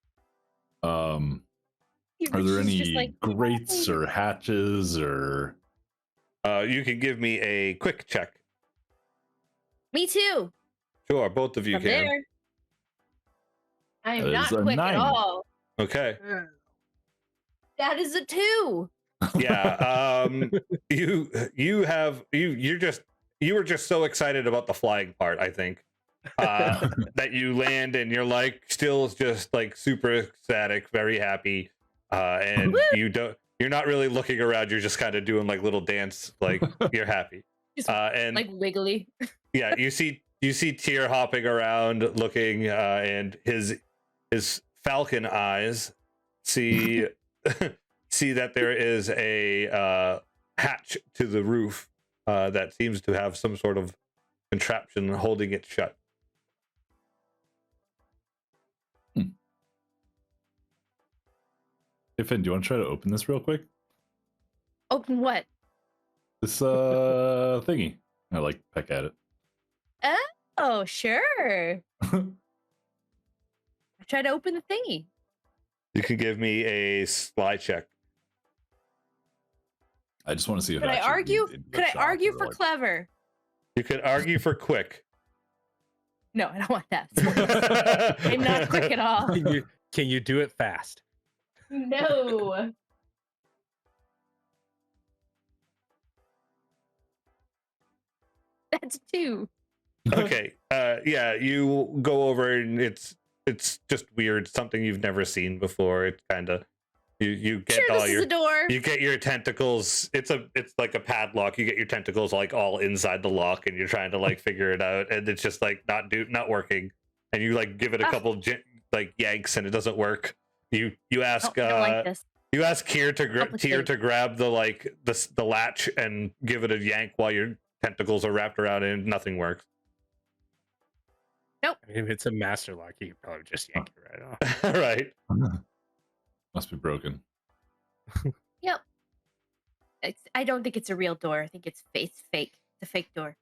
Are there She's any just like, grates or hatches or? You can give me a quick check. me too. Sure, both of you From can. there. I am That not is a quick 9. at all. Okay. That is a 2. Yeah. You were just so excited about the flying part, I think. That you land and you're like still just like super ecstatic, very happy. And Woo! you're not really looking around, you're just kind of doing like little dance, like you're happy. Just And like wiggly. yeah, you see Tyr hopping around looking, and his falcon eyes see that there is a hatch to the roof that seems to have some sort of contraption holding it shut. Hey Finn, do you want to try to open this real quick? Open what? This thingy. I like peck at it. Oh, sure. I try to open the thingy. You can give me a slide check. I just want to see if Could it I actually argue? leads into a Could I shop argue or, for like- clever? You could argue for quick. No, I don't want that. I'm not quick at all. Can you do it fast? No. That's 2. Okay. Yeah, you go over and it's just weird, something you've never seen before. It's kind of you get Sure, all this your is a door. you get your tentacles. It's like a padlock. You get your tentacles like all inside the lock, and you're trying to like figure it out, and it's just like not working. And you like give it a couple like yanks, and it doesn't work. You ask I don't like this. you ask Tyr to Complicated. grab the latch and give it a yank while your tentacles are wrapped around it, and nothing works. I mean, if it's a master lock, you could probably just yank it right off. All right. Must be broken. Yep. I don't think it's a real door. I think it's fake. It's a fake door.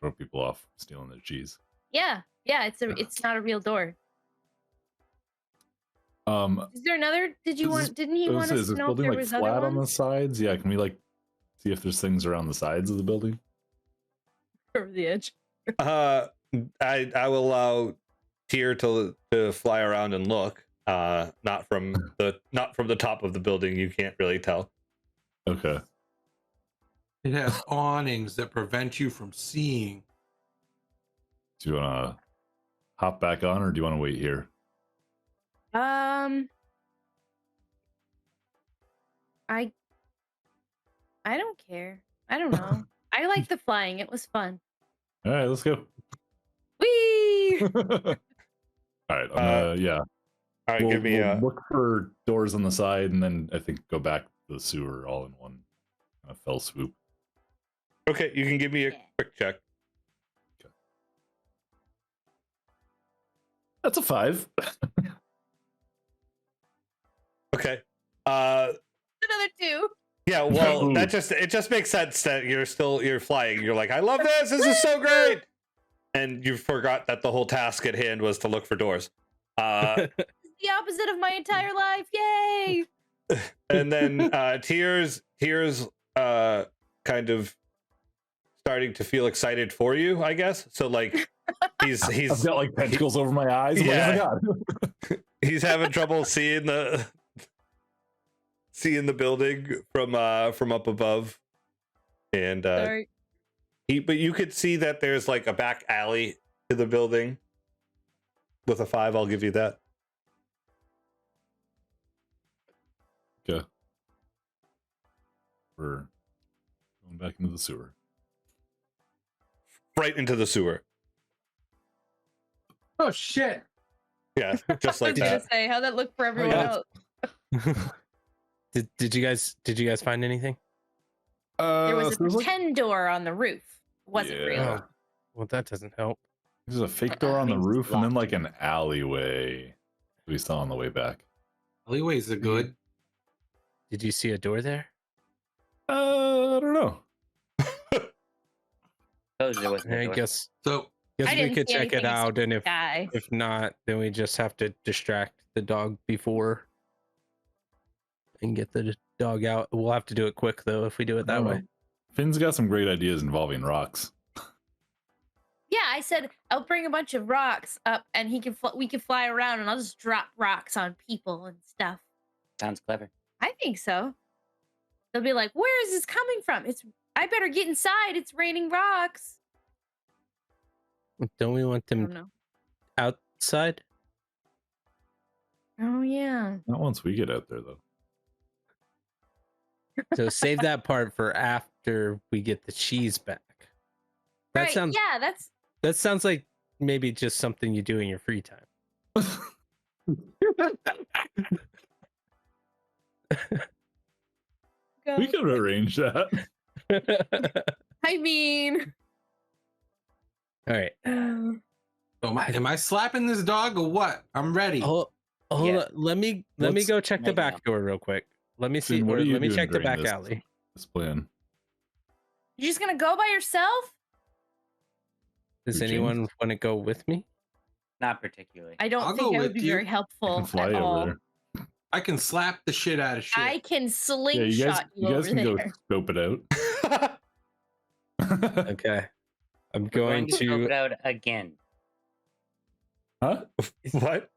Throw people off stealing their cheese. Yeah. It's not a real door. Is there another? Didn't he want us is to this know if building there like was flat other on the ones? sides? Yeah, can we like see if there's things around the sides of the building? Over the edge. I will allow Tyr to fly around and look. Not from the top of the building. You can't really tell. Okay. It has awnings that prevent you from seeing. Do you want to hop back on, or do you want to wait here? I don't care. I don't know. I like the flying. It was fun. All right, let's go. Whee! All right, yeah. All right, give me we'll a. look for doors on the side, and then I think go back to the sewer all in one fell swoop. Okay, you can give me a quick check. That's a 5. Okay. Another 2. Yeah, well, Ooh. it just makes sense that you're flying. You're like, I love this. This is so great. And you forgot that the whole task at hand was to look for doors. The opposite of my entire life. Yay! And then Tyr's kind of starting to feel excited for you, I guess. So like he's I've got like tentacles over my eyes. I'm Yeah. like, oh my God. he's having trouble seeing the building from up above. And Sorry. but you could see that there's like a back alley to the building. With a 5, I'll give you that. Okay. We're going back into the sewer. Right into the sewer. Oh shit! Yeah, just I like was gonna that. say, how'd that look for everyone yeah. else? Did you guys find anything? There was a so there's like- pretend door on the roof. It wasn't real. Yeah. Well, that doesn't help. There's a fake door on the Means it's roof and then locked. like an alleyway we saw on the way back. Alleyways are good. Did you see a door there? I don't know. Told you there wasn't a I door. guess So we didn't could see check it anything out, and Guy. if not, then we just have to distract the dog before and get the dog out. We'll have to do it quick though if we do it that way. Finn's got some great ideas involving rocks. Yeah, I said I'll bring a bunch of rocks up, and we can fly around, and I'll just drop rocks on people and stuff. Sounds clever. I think so. They'll be like, "Where is this coming from? I better get inside. It's raining rocks." Don't we want I don't them know. outside? Oh yeah. Not once we get out there though. So save that part for after we get the cheese back. That Right. sounds Yeah, that sounds like maybe just something you do in your free time. We could arrange that. I mean, All right. So am I slapping this dog or what? I'm ready. Hold Yeah. on. Let me go check the right now. back door real quick. Let me see. Finn, what are you Let me doing check the during back this- alley. This plan. you're just gonna go by yourself? Does James? anyone want to go with me? Not particularly. I don't I'll think go that would with be you. very I helpful can fly at all. over there. I can slap the shit out of shit. I can Yeah, slingshot you guys over can go there. scope it out. Okay. I'm We're going to scope it to. out again. Huh? What?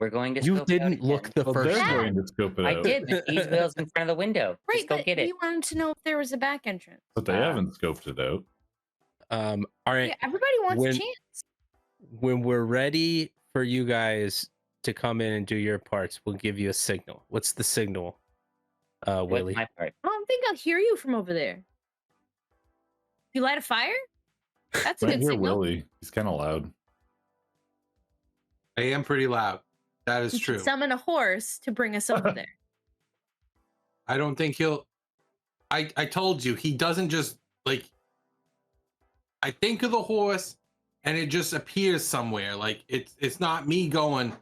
We're going to You scope it out didn't look again. the Well, first they're Yeah. going to scope it I out. did. The cheese wheel's in front of the window. Right, Just go but get it. you wanted to know if there was a back entrance. But they haven't scoped it out. All right. Yeah, everybody wants When- a chance. When we're ready for you guys to come in and do your parts, we'll give you a signal. What's the signal, What's Willie? my part? I don't think I'll hear you from over there. You light a fire? That's a Right good here, signal. Willie. He's kind of loud. I am pretty loud. That is You true. should summon a horse to bring us over there. I don't think he'll. I told you he doesn't just like. I think of the horse, and it just appears somewhere. Like it's not me going.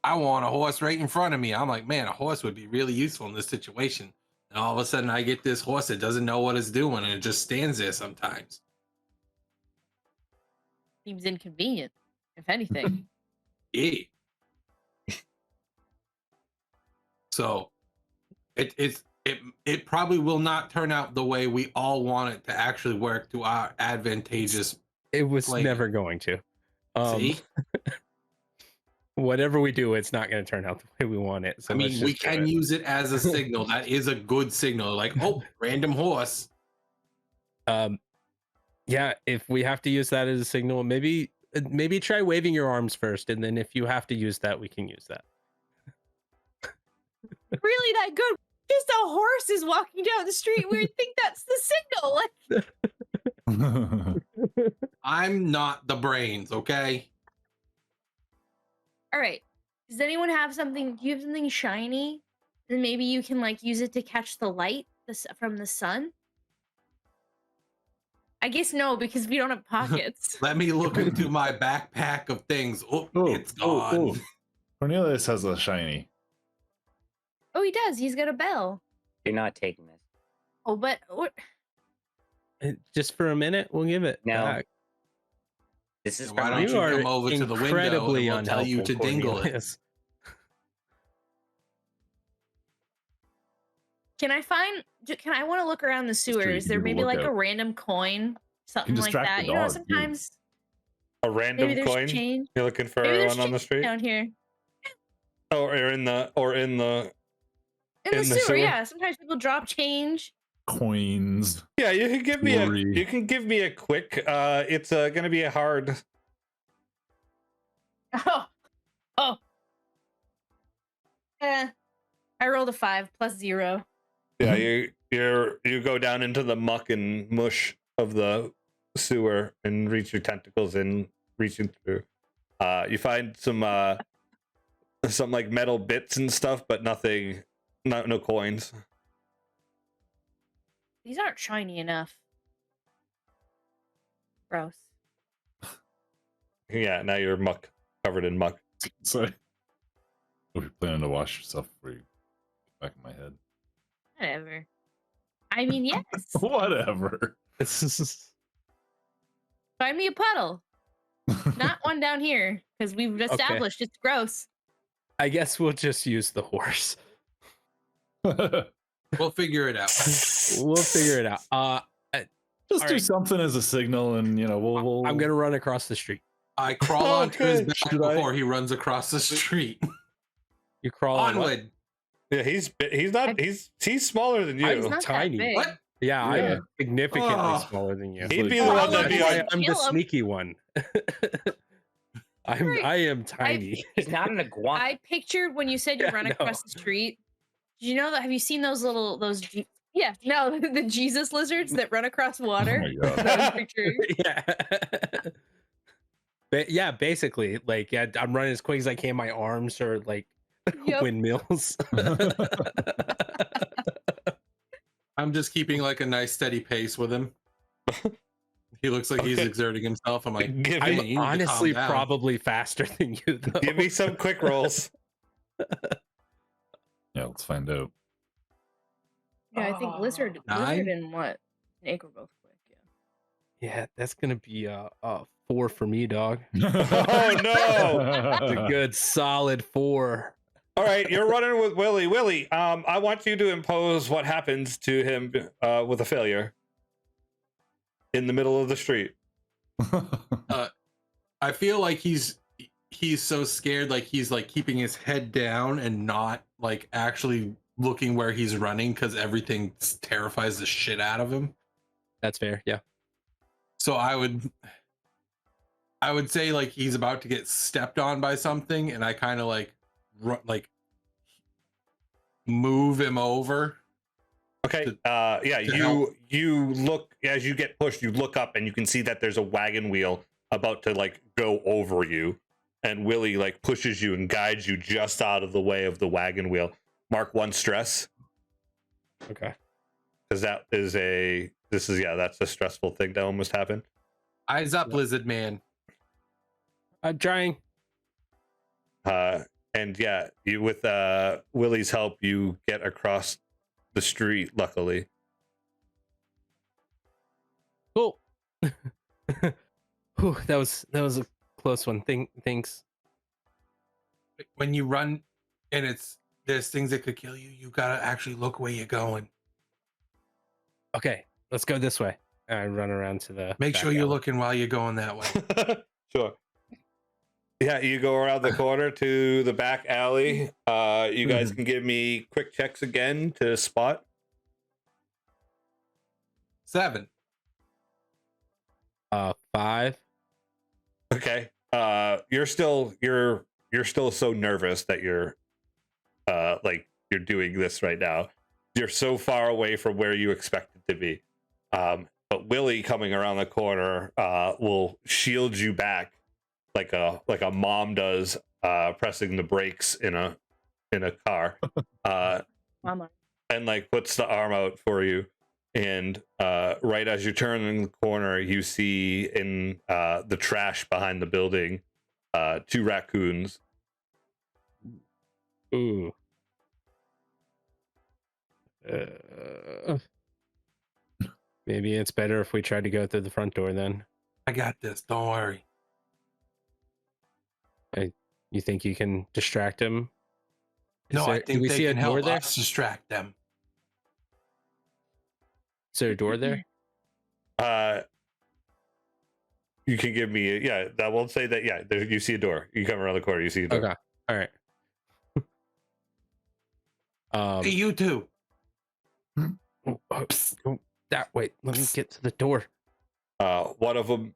I want a horse right in front of me. I'm like, man, a horse would be really useful in this situation. And all of a sudden, I get this horse that doesn't know what it's doing, and it just stands there sometimes. Seems inconvenient, if anything. Yeah. So, it probably will not turn out the way we all want it to actually work to our advantageous. It was Like- never going to. See, Whatever we do, it's not going to turn out the way we want it. So I let's mean, we just do can it. use it as a signal. That is a good signal. Like, oh, random horse. Yeah, if we have to use that as a signal, maybe try waving your arms first, and then if you have to use that, we can use that. Really that good? Just a horse is walking down the street. We would think that's the signal. Like, I'm not the brains, okay? all right. Does anyone have something? Do you have something shiny? And maybe you can like use it to catch the light from the sun. I guess no, because we don't have pockets. Let me look into my backpack of things. Oh, it's gone. Cornelius has a shiny. Oh, he does. He's got a bell. You're not taking this. Oh, but what? Just for a minute, we'll give it No. back. This is So for why my don't you are come over to the window and incredibly we'll tell you to unhelpful, dingle it. Cornelius. Can I want to look around the sewer? true, Is you there can maybe like a lookout. random coin? Something like distract that. the You know, dog, too. sometimes A maybe random there's coin? change. You're looking for Maybe there's one on the change street? down here. Oh, or in the In the In the sewer, sewer? yeah. Sometimes people drop change. Coins. Yeah, you can give me Jewelry. a quick it's gonna be a hard. Oh. I rolled a 5 plus 0. Yeah, you go down into the muck and mush of the sewer and reach your tentacles in, reaching through. You find some like metal bits and stuff, but nothing, no coins. These aren't shiny enough. Gross. Yeah, now you're covered in muck. So, we're planning to wash yourself before you get back in my head. Whatever. I mean, yes. Whatever. Find me a puddle. Not one down here, because we've established it's gross. I guess we'll just use the horse. We'll figure it out. We'll figure it out. Just do something as a signal, and we'll. I'm gonna run across the street. I crawl onto his back Should I? before he runs across the street. You crawl on what? Onward. Yeah, he's smaller than you. He's not tiny. that big. What? Yeah, Yeah. I'm significantly Oh. smaller than you. He'd be the one that'd be like, I'm the Kill him. sneaky one. I am tiny. He's not an iguana. I pictured when you said you Yeah, run no. across the street. Did you know that? Have you seen those the Jesus lizards that run across Oh water? my god. That was picturing. Yeah. But yeah, basically, like, yeah, I'm running as quick as I can. My arms are like Yep. windmills. I'm just keeping like a nice steady pace with him. He looks like he's Okay. exerting himself. I'm like, give "Hey, you me, need to calm Honestly, down." probably faster than you, though. give me some quick rolls. Yeah, let's find out. Yeah, I think lizard Nine? and what? Snake were both quick. Yeah. Yeah, that's gonna be a 4 for me, dog. Oh no! It's a good solid 4. All right, you're running with Willie. Willie, I want you to impose what happens to him with a failure in the middle of the street. I feel like he's so scared, like he's like keeping his head down and not like actually looking where he's running because everything terrifies the shit out of him. That's fair. Yeah. So I would say like he's about to get stepped on by something, and I kind of like move him over. Okay. To- Yeah. to help. You look as you get pushed. You look up and you can see that there's a wagon wheel about to like go over you, and Willie like pushes you and guides you just out of the way of the wagon wheel. Mark 1 stress Okay. because that's a stressful thing that almost happened. Eyes up, lizard man. I'm trying. And yeah, you with Willie's help, you get across the street. Luckily, Cool. Whew, that was a close one. Thanks. When you run and there's things that could kill you, you gotta actually look where you're going. Okay, let's go this way. And I run around to the. Make back sure you're alley. looking while you're going that way. sure. Yeah, you go around the corner to the back alley. You guys can give me quick checks again to spot. 7. 5. Okay. You're still so nervous that you're you're doing this right now. You're so far away from where you expected to be. But Willie coming around the corner will shield you back like a mom does pressing the brakes in a car. Mama. And like puts the arm out for you. And right as you turn in the corner, you see in the trash behind the building 2 raccoons. Ooh. Maybe it's better if we try to go through the front door then. I got this. Don't worry. You think you can distract him? No, I do think we they see a can door help there? us distract them. Is there a door there? You can give me that won't say that. Yeah, there, you see a door. You come around the corner, you see a door. Okay. All right. Hey, you too. That way. Let me get to the door. One of them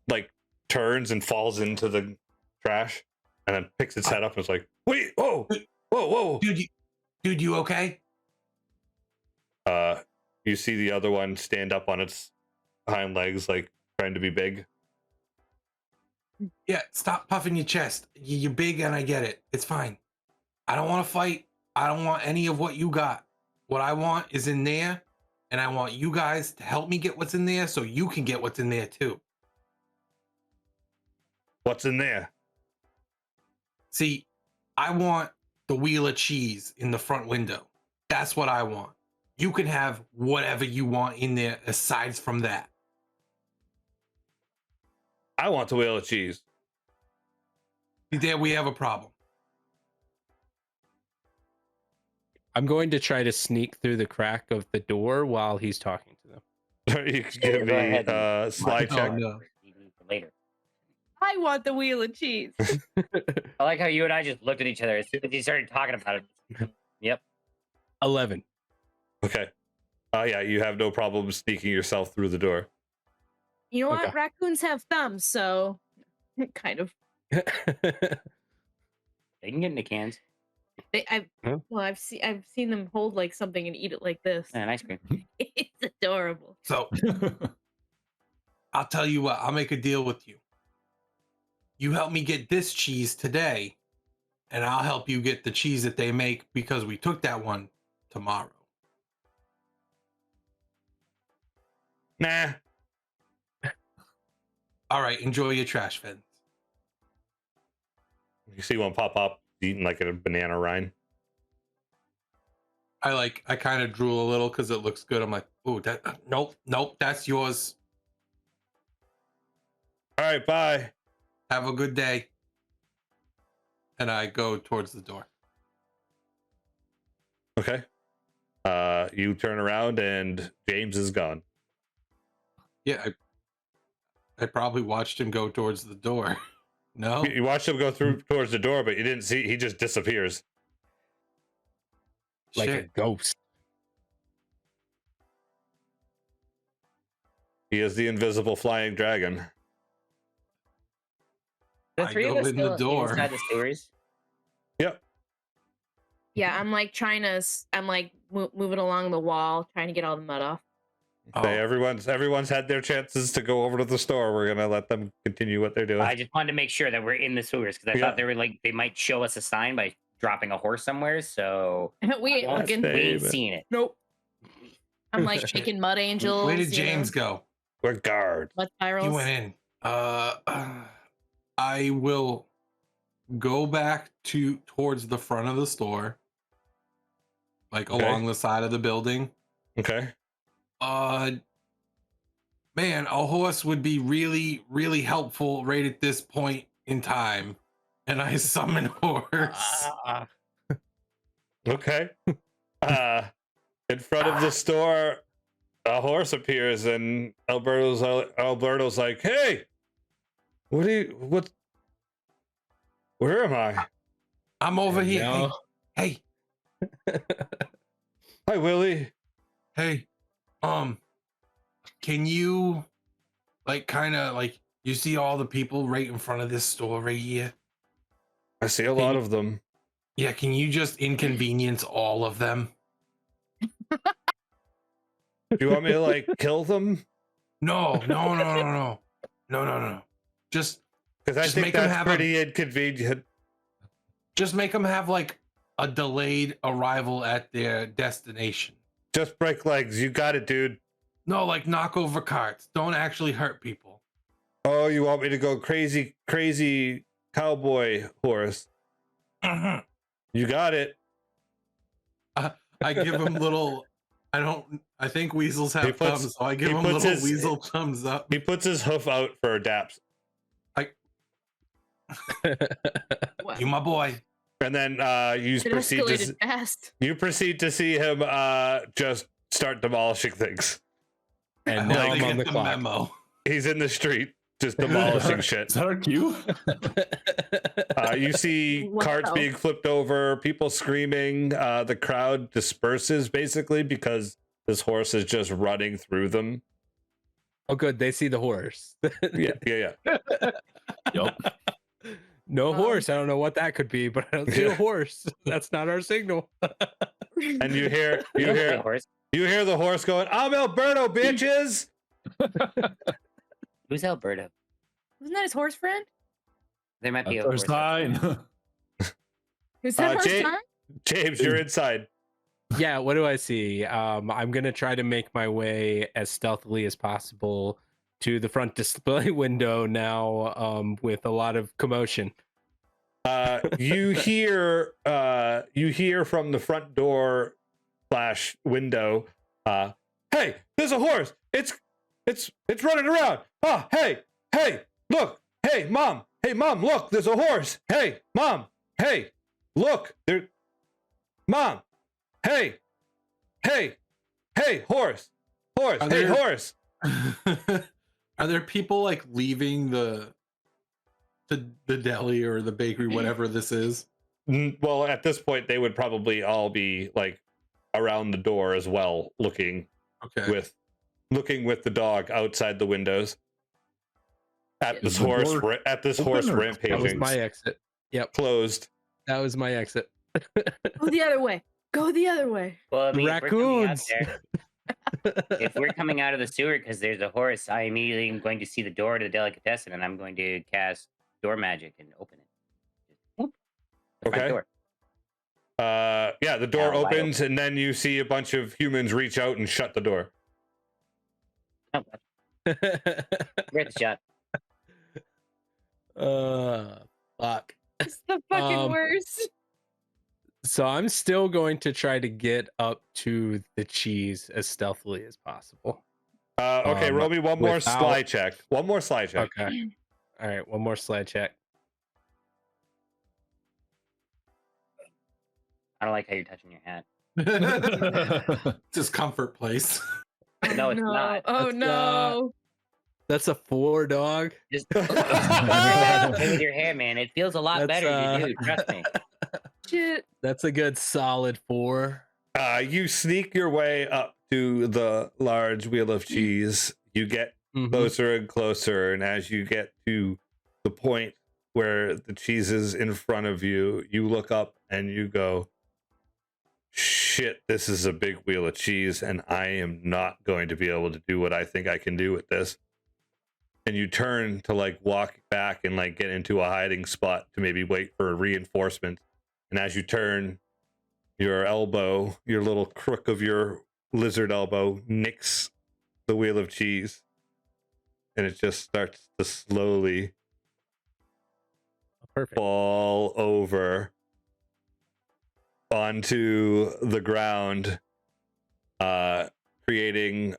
like turns and falls into the trash, and then picks its head up and is like, "Wait! Whoa! Whoa! Dude, you okay? Whoa!" You see the other one stand up on its hind legs, like trying to be big. Yeah, stop puffing your chest. You're big and I get it. It's fine. I don't want to fight. I don't want any of what you got. What I want is in there, and I want you guys to help me get what's in there so you can get what's in there too. What's in there? See, I want the wheel of cheese in the front window. That's what I want. You can have whatever you want in there aside from that. I want the wheel of cheese. There we have a problem. I'm going to try to sneak through the crack of the door while he's talking to them. You can give Go me ahead a slide Oh, check. no. Later. I want the wheel of cheese. I like how you and I just looked at each other as soon as he started talking about it. Yep. 11. Okay. Yeah, you have no problem sneaking yourself through the door. You know what? Okay. Raccoons have thumbs, so kind of. They can get into cans I've seen them hold like something and eat it like this. and ice cream. It's adorable. So I'll tell you what, I'll make a deal with you. You help me get this cheese today, and I'll help you get the cheese that they make because we took that one tomorrow. Nah. All right, enjoy your trash fins. You see one pop up eating like a banana rind. I kind of drool a little because it looks good. I'm like, ooh, that nope, that's yours. All right, bye. Have a good day. And I go towards the door. Okay. You turn around and James is gone. Yeah, I probably watched him go towards the door. No? You watched him go through towards the door, but you didn't see. He just disappears. Like a Shit. ghost. He is the invisible flying dragon. The I three of go us in the still door. inside the sewers. Yep. Yeah, I'm like trying to. I'm like moving along the wall, trying to get all the mud off. Oh, Say everyone's had their chances to go over to the store. We're gonna let them continue what they're doing. I just wanted to make sure that we're in the sewers because I Yeah. thought they were like they might show us a sign by dropping a horse somewhere. So We ain't we looking. ain't Statement. seen it. Nope. I'm like shaking mud angels. where did you know, James go? We're guards. mud He spirals. went in. I will go back towards the front of the store, like Okay. along the side of the building. Okay. Man, a horse would be really, really helpful right at this point in time. And I summon horse. Okay. In front of the store, a horse appears, and Alberto's like, "Hey, what? Where am I? I'm over here. No. Hey, Hi, Willie. hey, can you kind of you see all the people right in front of this store right here? I see a lot of them. Yeah, can you just inconvenience all of them? Do you want me to kill them? No. Just Because I Just think make 'em that's have a- pretty inconvenient. make them have a delayed arrival at their destination. Just break legs. You got it, dude. No, knock over carts. Don't actually hurt people. Oh, you want me to go crazy cowboy horse? Mhm. You got it. I give him little. I think weasels have He puts- thumbs, so I give he him puts little his- weasel thumbs up. He puts his hoof out for daps. Wow. You my boy. And then you It proceed escalated fast. to see him just start demolishing things. And I now hope I'm they on get the clock. memo. He's in the street just demolishing shit. Is that our cue? You see What carts the- being flipped over, people screaming. The crowd disperses basically because this horse is just running through them. Oh, good. They see the horse. Yeah. Yup. No horse. I don't know what that could be, but I don't see Yeah. a horse. That's not our signal. And you hear Horse. the horse going, "I'm Alberto, bitches." Who's Alberto? Wasn't that his horse friend? There might be a That's our horse. sign. Is that our Ja- sign? James, you're inside. Yeah, what do I see? I'm gonna try to make my way as stealthily as possible to the front display window now, with a lot of commotion. You hear from the front door / window, hey, there's a horse. It's running around. Oh, hey, look. Hey, mom, look, there's a horse. Hey, mom, hey, look, there. Mom, hey, horse, Are hey, there- horse. Are there people like leaving the deli or the bakery, whatever this is? Well, at this point, they would probably all be like around the door as well, looking Okay. with the dog outside the windows at this Is the horse door horse open or That was rampaging. my exit. Yep, Closed. that was my exit. Go the other way. Go the other way. Well, I mean, Raccoons. if we're coming out of the sewer because there's a horse, I immediately am going to see the door to the delicatessen, and I'm going to cast door magic and open it. Whoop. The front Okay. door. Yeah, the door Now wide opens, and then you see a bunch of humans reach out and shut the door. Oh, great shot. Fuck. It's the fucking Um, worst. So I'm still going to try to get up to the cheese as stealthily as possible. Okay, roll me one more without- slide check. One more slide check. Okay. All right, one more slide check. I don't like how you're touching your hat. It's his comfort place. No, it's no. not. Oh That's no. That's a 4, dog. Just play with your hair, man. It feels a lot That's, better to do. Trust me. Shit. That's a good solid 4. You sneak your way up to the large wheel of cheese. You get Mhm. closer and closer, and as you get to the point where the cheese is in front of you, you look up and you go, shit, this is a big wheel of cheese, and I am not going to be able to do what I think I can do with this. And you turn to like walk back and like get into a hiding spot to maybe wait for a reinforcement. And as you turn, your elbow, your little crook of your lizard elbow, nicks the wheel of cheese, and it just starts to slowly Perfect. fall over onto the ground, creating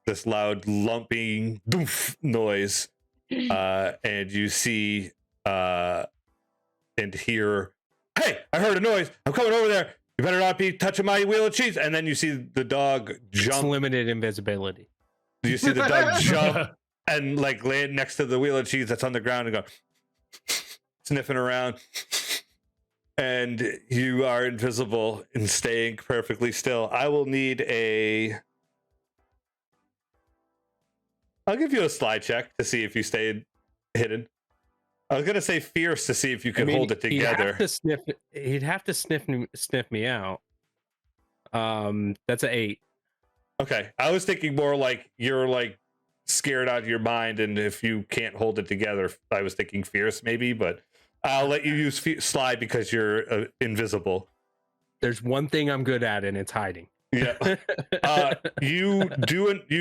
this loud lumping doof noise, and you see and hear, hey, I heard a noise, I'm coming over there, you better not be touching my wheel of cheese. And then you see the dog It's jump. limited invisibility. You see the dog jump and like land next to the wheel of cheese that's on the ground and go sniffing around. And you are invisible and staying perfectly still. I will need I'll give you a slide check to see if you stayed hidden. I was gonna say fierce to see if you could hold it together. He'd have to sniff me out. That's an 8. Okay, I was thinking more like you're like scared out of your mind, and if you can't hold it together, I was thinking fierce maybe, but I'll let you use slide because you're invisible. There's one thing I'm good at, and it's hiding. Yeah. You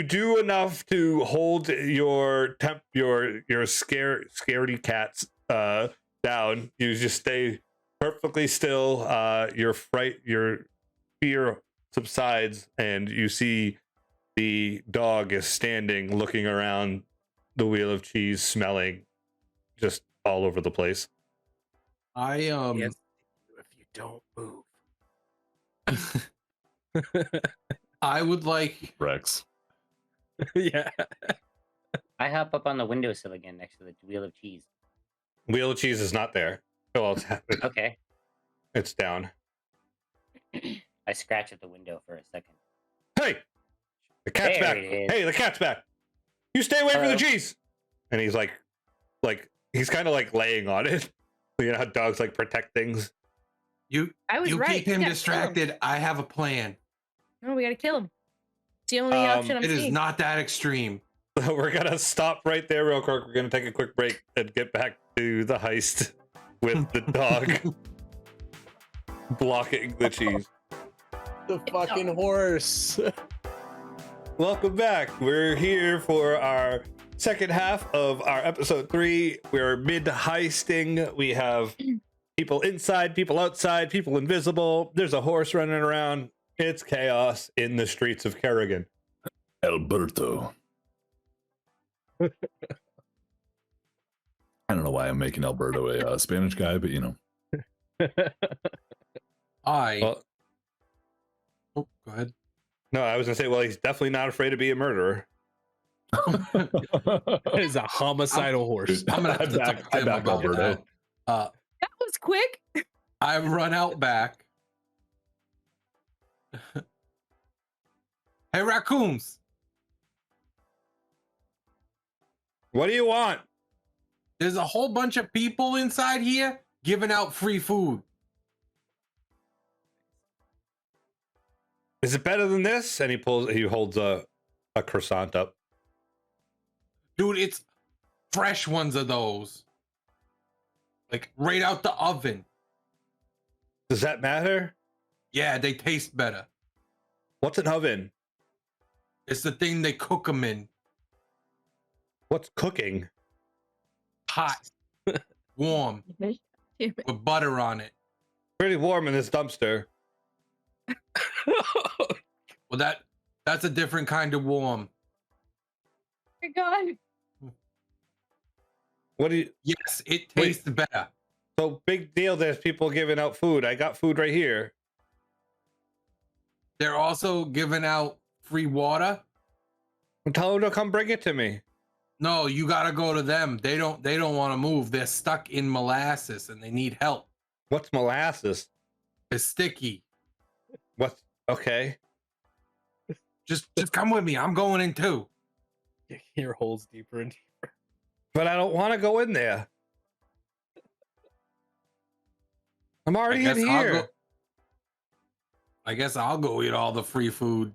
do enough to hold your scaredy cats down. You just stay perfectly still. Your fear subsides, and you see the dog is standing looking around the wheel of cheese, smelling just all over the place. I Yes, if you don't move. I would like Rex. Yeah. I hop up on the windowsill again next to the wheel of cheese. Wheel of cheese is not there. Well, Okay. it's down. I scratch at the window for a second. Hey, the cat's There back. it is. Hey, the cat's back. You stay away from the Hello. cheese. And he's like he's kind of like laying on it. You know how dogs like protect things. you. I was You right. keep him We gotta kill him. distracted. I have a plan. No, we gotta kill him. It's the only option I'm It is seeing. not that extreme. We're gonna stop right there real quick. We're gonna take a quick break and get back to the heist with the dog blocking the cheese. The fucking horse. Welcome back. We're here for our second half of our episode 3. We're mid-heisting. We have people inside, people outside, people invisible. There's a horse running around. It's chaos in the streets of Kerrigan. Alberto. I don't know why I'm making Alberto a Spanish guy, but you know. Well, Oh, go ahead. no, I was gonna say, well, he's definitely not afraid to be a murderer. It is a homicidal horse. I'm gonna have to talk to I him back about Alberto. that. That was quick. I've run out back. Hey, raccoons! What do you want? There's a whole bunch of people inside here giving out free food. Is it better than this? And he holds a croissant up. Dude, it's fresh ones of those. Like right out the oven. Does that matter? Yeah, they taste better. What's an oven? It's the thing they cook them in. What's cooking? Hot. Warm. With butter on it. Pretty warm in this dumpster. Well, that's a different kind of warm. Oh my God. What do you... Yes, it tastes better. So big deal, there's people giving out food. I got food right here. They're also giving out free water. Tell them to come bring it to me. No, you gotta go to them. They don't want to move. They're stuck in molasses and they need help. What's molasses? It's sticky. What's... Okay. Just come with me. I'm going in too. Your hole's deeper and deeper. But I don't want to go in there. I'm already in here. I guess I'll go eat all the free food.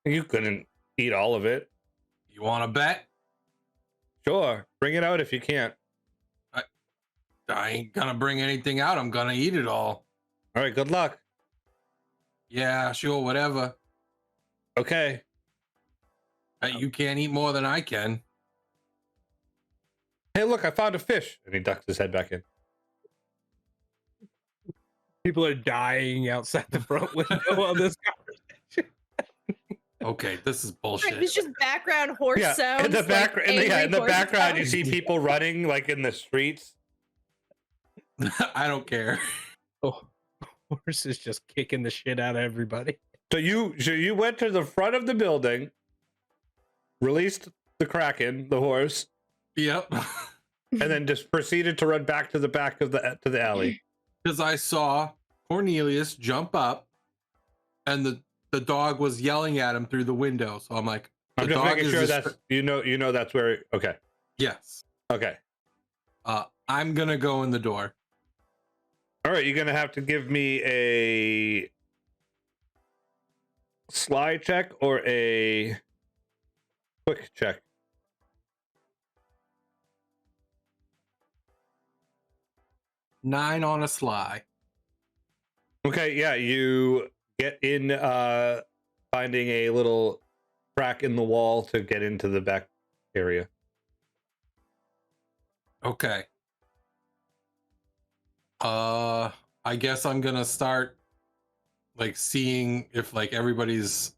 You couldn't eat all of it. You want to bet? Sure. Bring it out if you can't. I ain't gonna bring anything out. I'm gonna eat it all. All right, good luck. Yeah, sure, whatever. Okay. You can't eat more than I can. Hey, look, I found a fish. And he ducks his head back in. People are dying outside the front window on this conversation. Okay, this is bullshit. It's just background horse sounds. In the background, like in the horse background, you sounds. see people running like in the streets. I don't care. Oh, horse is just kicking the shit out of everybody. So you went to the front of the building, released the Kraken, the horse, Yep. and then just proceeded to run back to the back of the alley. Because I saw Cornelius jump up, and the dog was yelling at him through the window. So I'm like, I'm just making sure that's you know that's where. Okay. Yes. Okay. I'm gonna go in the door. All right, you're gonna have to give me a slide check or a quick check. Nine on a sly. Okay, yeah, you get in, finding a little crack in the wall to get into the back area. Okay. I guess I'm gonna start like seeing if like everybody's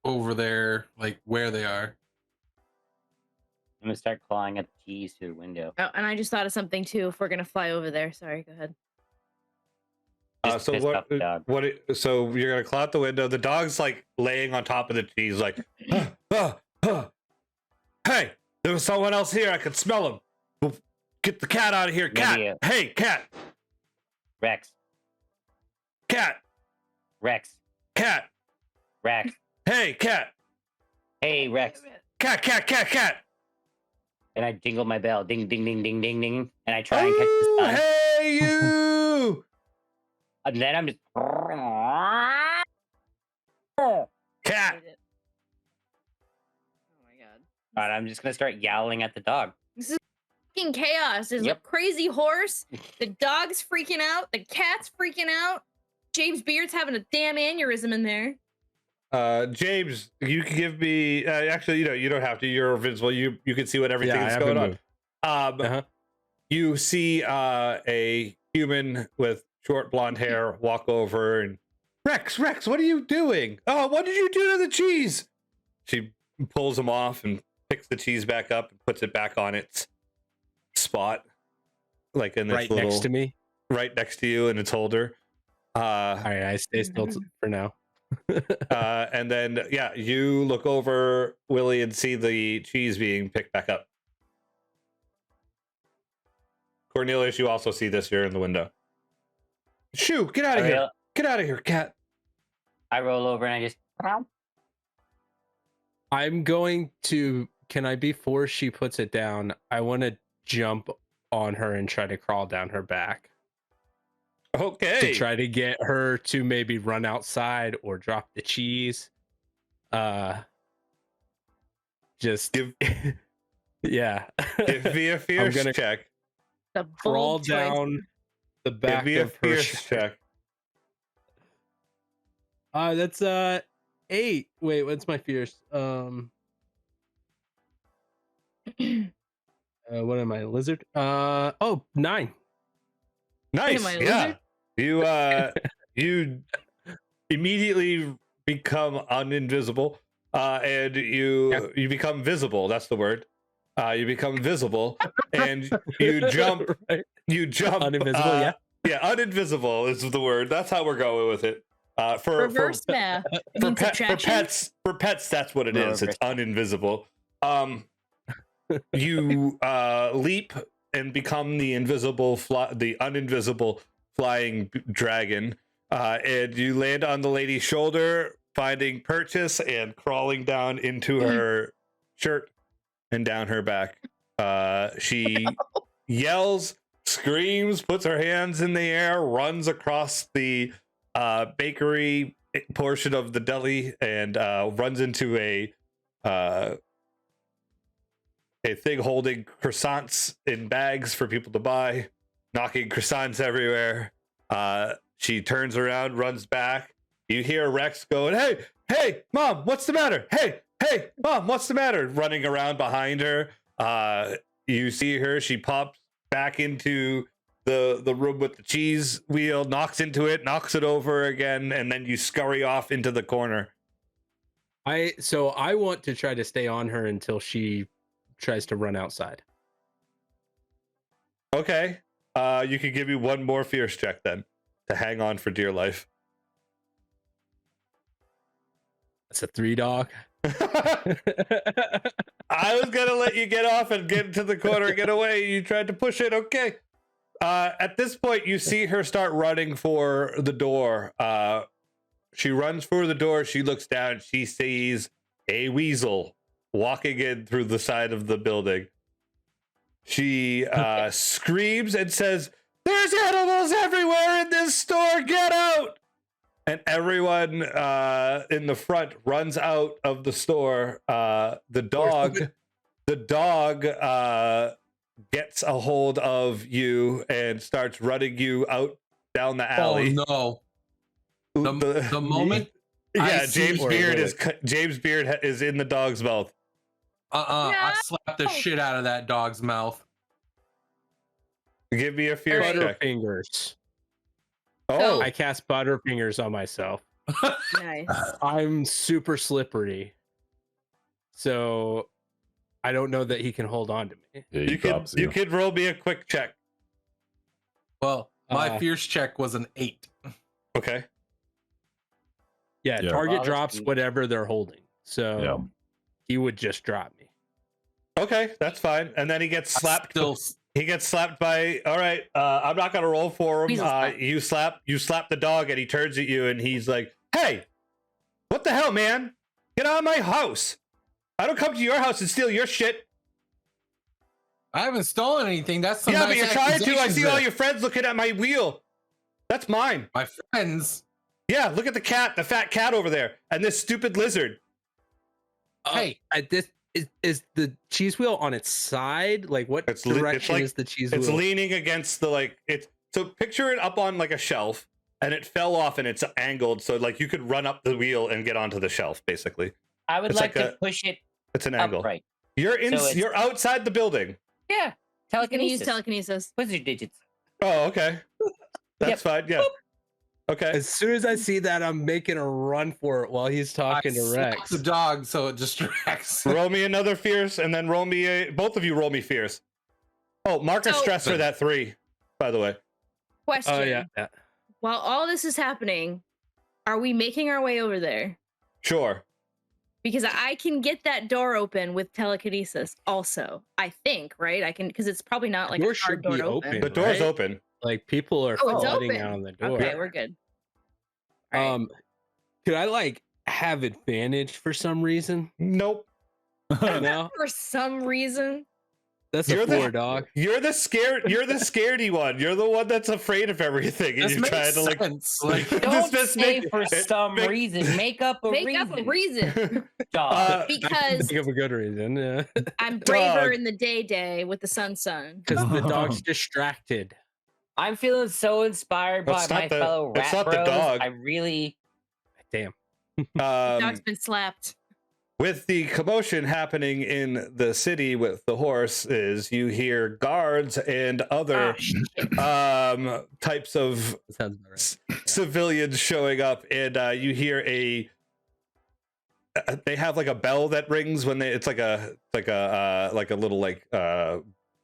over there, like where they are. I'm gonna start clawing at the keys through the window. Oh, and I just thought of something too. If we're gonna fly over there, sorry, go ahead. Just So pissed off the dog. so you're gonna claw out the window. The dog's like laying on top of the cheese, like, hey, there was someone else here. I could smell him. Well, get the cat out of here, cat. Maybe Hey, cat, Rex. cat, Rex. cat. Rex. Hey, cat, Hey, Rex. cat. And I jingle my bell. Ding, ding, ding, ding, ding, ding. And I try and catch the sun. Hey, you. And then I'm just. Cat. And I'm just gonna start yowling at the dog. This is fucking chaos. There's a crazy horse. The dog's freaking out. The cat's freaking out. James Beard's having a damn aneurysm in there. James, you can give me. Actually, you don't have to. You're invisible. You can see what everything is going on. You see a human with short blonde hair walk over and Rex, what are you doing? Oh, what did you do to the cheese? She pulls him off and picks the cheese back up and puts it back on its spot, like in this right next to me, right next to you in its holder. All right, I stay still for now. And then you look over, Willie, and see the cheese being picked back up. Cornelius, you also see this here in the window. Shoo, get out of here. Get out of here, cat. I roll over and I just... I'm going to... Can I, before she puts it down, I want to jump on her and try to crawl down her back. Okay. To try to get her to maybe run outside or drop the cheese. Just give... yeah. Give me a fierce check. The crawl down the back of her check. That's 8. Wait, what's my fierce? What am I, lizard? 9. Nice. Yeah. You immediately become uninvisible. And you become visible. That's the word. You become visible and you jump. Right. You jump. Uninvisible, yeah, uninvisible is the word. That's how we're going with it. Reverse math. For pets, that's what it is. It's uninvisible. You leap and become the uninvisible flying dragon, and you land on the lady's shoulder, finding purchase and crawling down into her shirt and down her back. She yells, screams, puts her hands in the air, runs across the bakery portion of the deli, and runs into a thing holding croissants in bags for people to buy, knocking croissants everywhere. She turns around, runs back. You hear Rex going, hey, Mom, what's the matter? Hey, Mom, what's the matter? Running around behind her. You see her. She pops back into the room with the cheese wheel, knocks into it, knocks it over again, and then you scurry off into the corner. I want to try to stay on her until she tries to run outside. Okay. You can give me one more fierce check then to hang on for dear life. That's a 3, dog. I was gonna let you get off and get into the corner and get away. You tried to push it. Okay. At this point, you see her start running for the door. She runs for the door. She looks down. She sees a weasel walking in through the side of the building. She screams and says, "There's animals everywhere in this store. Get out!" And everyone in the front runs out of the store. The dog gets a hold of you and starts running you out down the alley. Oh no! The moment, James Beard is in the dog's mouth. I slapped the shit out of that dog's mouth. Give me a fear check. Butterfingers. Oh, I cast Butterfingers on myself. Nice. I'm super slippery, so I don't know that he can hold on to me. Yeah, you could roll me a quick check. Well, my fierce check was an 8. Okay. Yeah, target drops whatever they're holding, so he would just drop me. Okay, that's fine. And then he gets slapped. He gets slapped by. All right, I'm not gonna roll for him. You slap the dog, and he turns at you, and he's like, "Hey, what the hell, man? Get out of my house! I don't come to your house and steal your shit." I haven't stolen anything. That's some but you're trying to. I see all your friends looking at my wheel. That's mine. My friends. Yeah, look at the fat cat over there, and this stupid lizard. Hey, Is the cheese wheel on its side? Like what direction is the cheese wheel? It's leaning against the so picture it up on like a shelf, and it fell off and it's angled, so like you could run up the wheel and get onto the shelf, basically. I would It's like to push it It's an angle. upright. You're outside the building. Yeah. You can use Telekinesis. telekinesis. Wizard digits. Oh, okay. That's fine. Yeah. Okay. As soon as I see that, I'm making a run for it while he's talking to slap Rex. the dog so it distracts. Roll me another fierce, and then roll me both of you roll me fierce. Oh, mark a So- stress for that 3, by the way. Question. Oh yeah. While all this is happening, are we making our way over there? Sure. Because I can get that door open with telekinesis also. I think, right? I can, because it's probably not like Door a hard should door be to open. open. The door's Right? open. Like people are Oh, it's flooding open. out on the door. Okay, we're good. All right. Could I like have advantage for some reason? Nope. No, For some reason. that's You're a the- 4, dog. You're the scaredy one. You're the one that's afraid of everything, and This you're makes trying to like. sense. Like, Don't Just say make- for some make- reason. Make up a Make reason. up a reason. Dog. Because Think of a good reason. Yeah. I'm braver Dog. in the day with the sun. Because the dog's distracted. I'm feeling so inspired by That's not my the- fellow that's rat not the bros. dog. I really. Damn. Dog's been slapped. With the commotion happening in the city with the horses, you hear guards and other types of That sounds about right. civilians showing up, and you hear they have like a bell that rings when it's like a little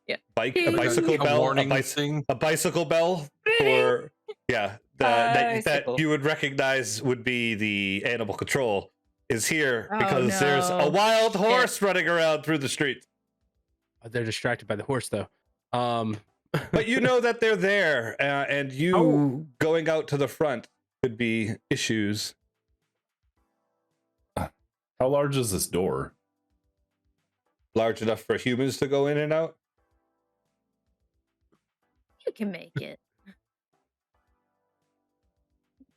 Yeah. bike, a Ding. bicycle a bell, warning thing. a bicycle bell for that Bicycle. you would recognize would be the animal control is here Oh, because there's a no. wild horse running around through the streets. They're distracted by the horse though. But you know that they're there, and you going out to the front could be issues. How large is this door? Large enough for humans to go in and out. You can make it.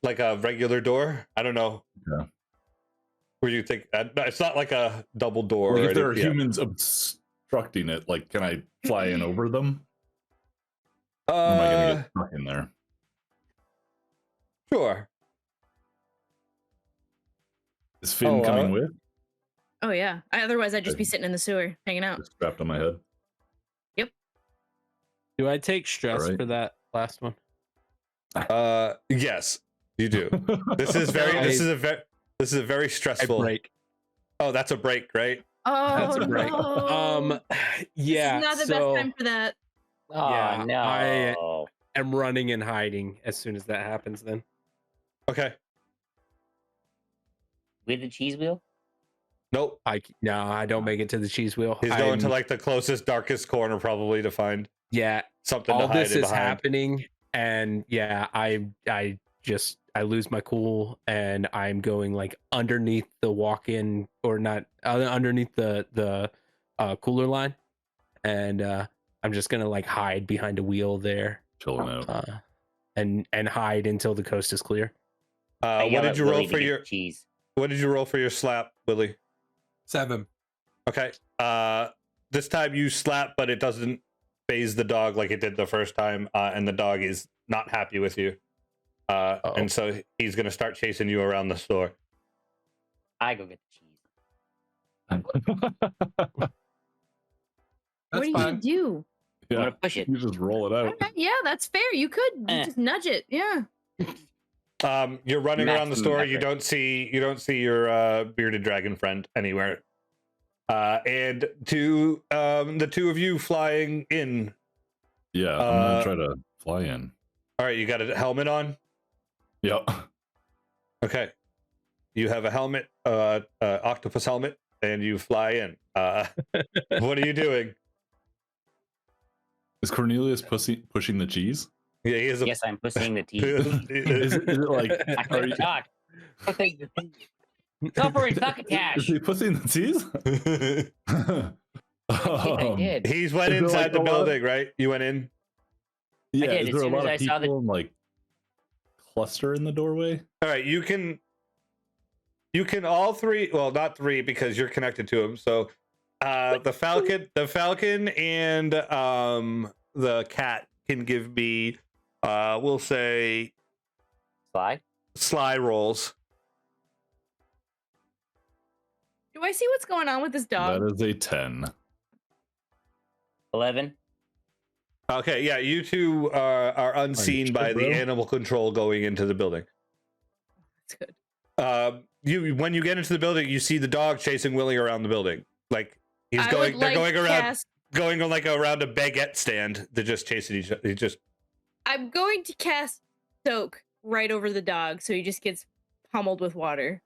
Like a regular door. I don't know. Yeah. Where you think it's not like a double door. Like or if there are anything. humans obstructing it, like can I fly in over them? Yeah. Or am I gonna get stuck in there? Sure. Is Finn coming with? Oh yeah. Otherwise, I'd just be sitting in the sewer hanging out. Just strapped on my head. Do I take stress Alright. for that last one? Yes, you do. This is a very I stressful. break. Oh, that's a break, right? Oh That's a break. no. Yeah. This is not the so best time for that. Oh Yeah, no. I'm running and hiding as soon as that happens. Then Okay. With the cheese wheel? Nope. no, I don't make it to the cheese wheel. He's going to I'm- like the closest, darkest corner probably to find yeah. something All to hide this in is behind. happening, and yeah, I lose my cool, and I'm going like underneath the walk-in or not underneath the cooler line, and I'm just gonna like hide behind a wheel there, Chilling out. and hide until the coast is clear. I What yell did at you Willie roll to for get your the cheese? What did you roll for your slap, Willie? 7. Okay. This time you slap, but it doesn't phase the dog like it did the first time, and the dog is not happy with you. And so he's gonna start chasing you around the store. I go get the cheese. What do you do? I'm Yeah, gonna push it. you just roll it out. Okay, yeah, that's fair. You could just nudge it. Yeah. You're running around the Maximum store. effort. You don't see your bearded dragon friend anywhere. And to the two of you flying in. Yeah, I'm gonna try to fly in. All right, you got a helmet on. Yep. Okay, you have a helmet, octopus helmet, and you fly in. What are you doing? Is Cornelius pushing the cheese? Yeah, he is a. Yes, I'm pushing the cheese. Is it like I are couldn't you, talk. Go for his is succotash. he pushing the cheese? I did. He's went Is there, inside like, the a lot of- building, right? You went in. Yeah, did, is as there a soon lot as of I saw the- people like cluster in the doorway? All right, you can all three. Well, not three because you're connected to him. So The falcon, and the cat can give me, we'll say, sly rolls. Do I see what's going on with this dog? That is a 10. 11. Okay, yeah, you two are unseen by the animal control going into the building. That's good. When you get into the building, you see the dog chasing Willie around the building. Like he's going, they're going around, going on like around a baguette stand. They're just chasing each other. I'm going to cast soak right over the dog, so he just gets pummeled with water.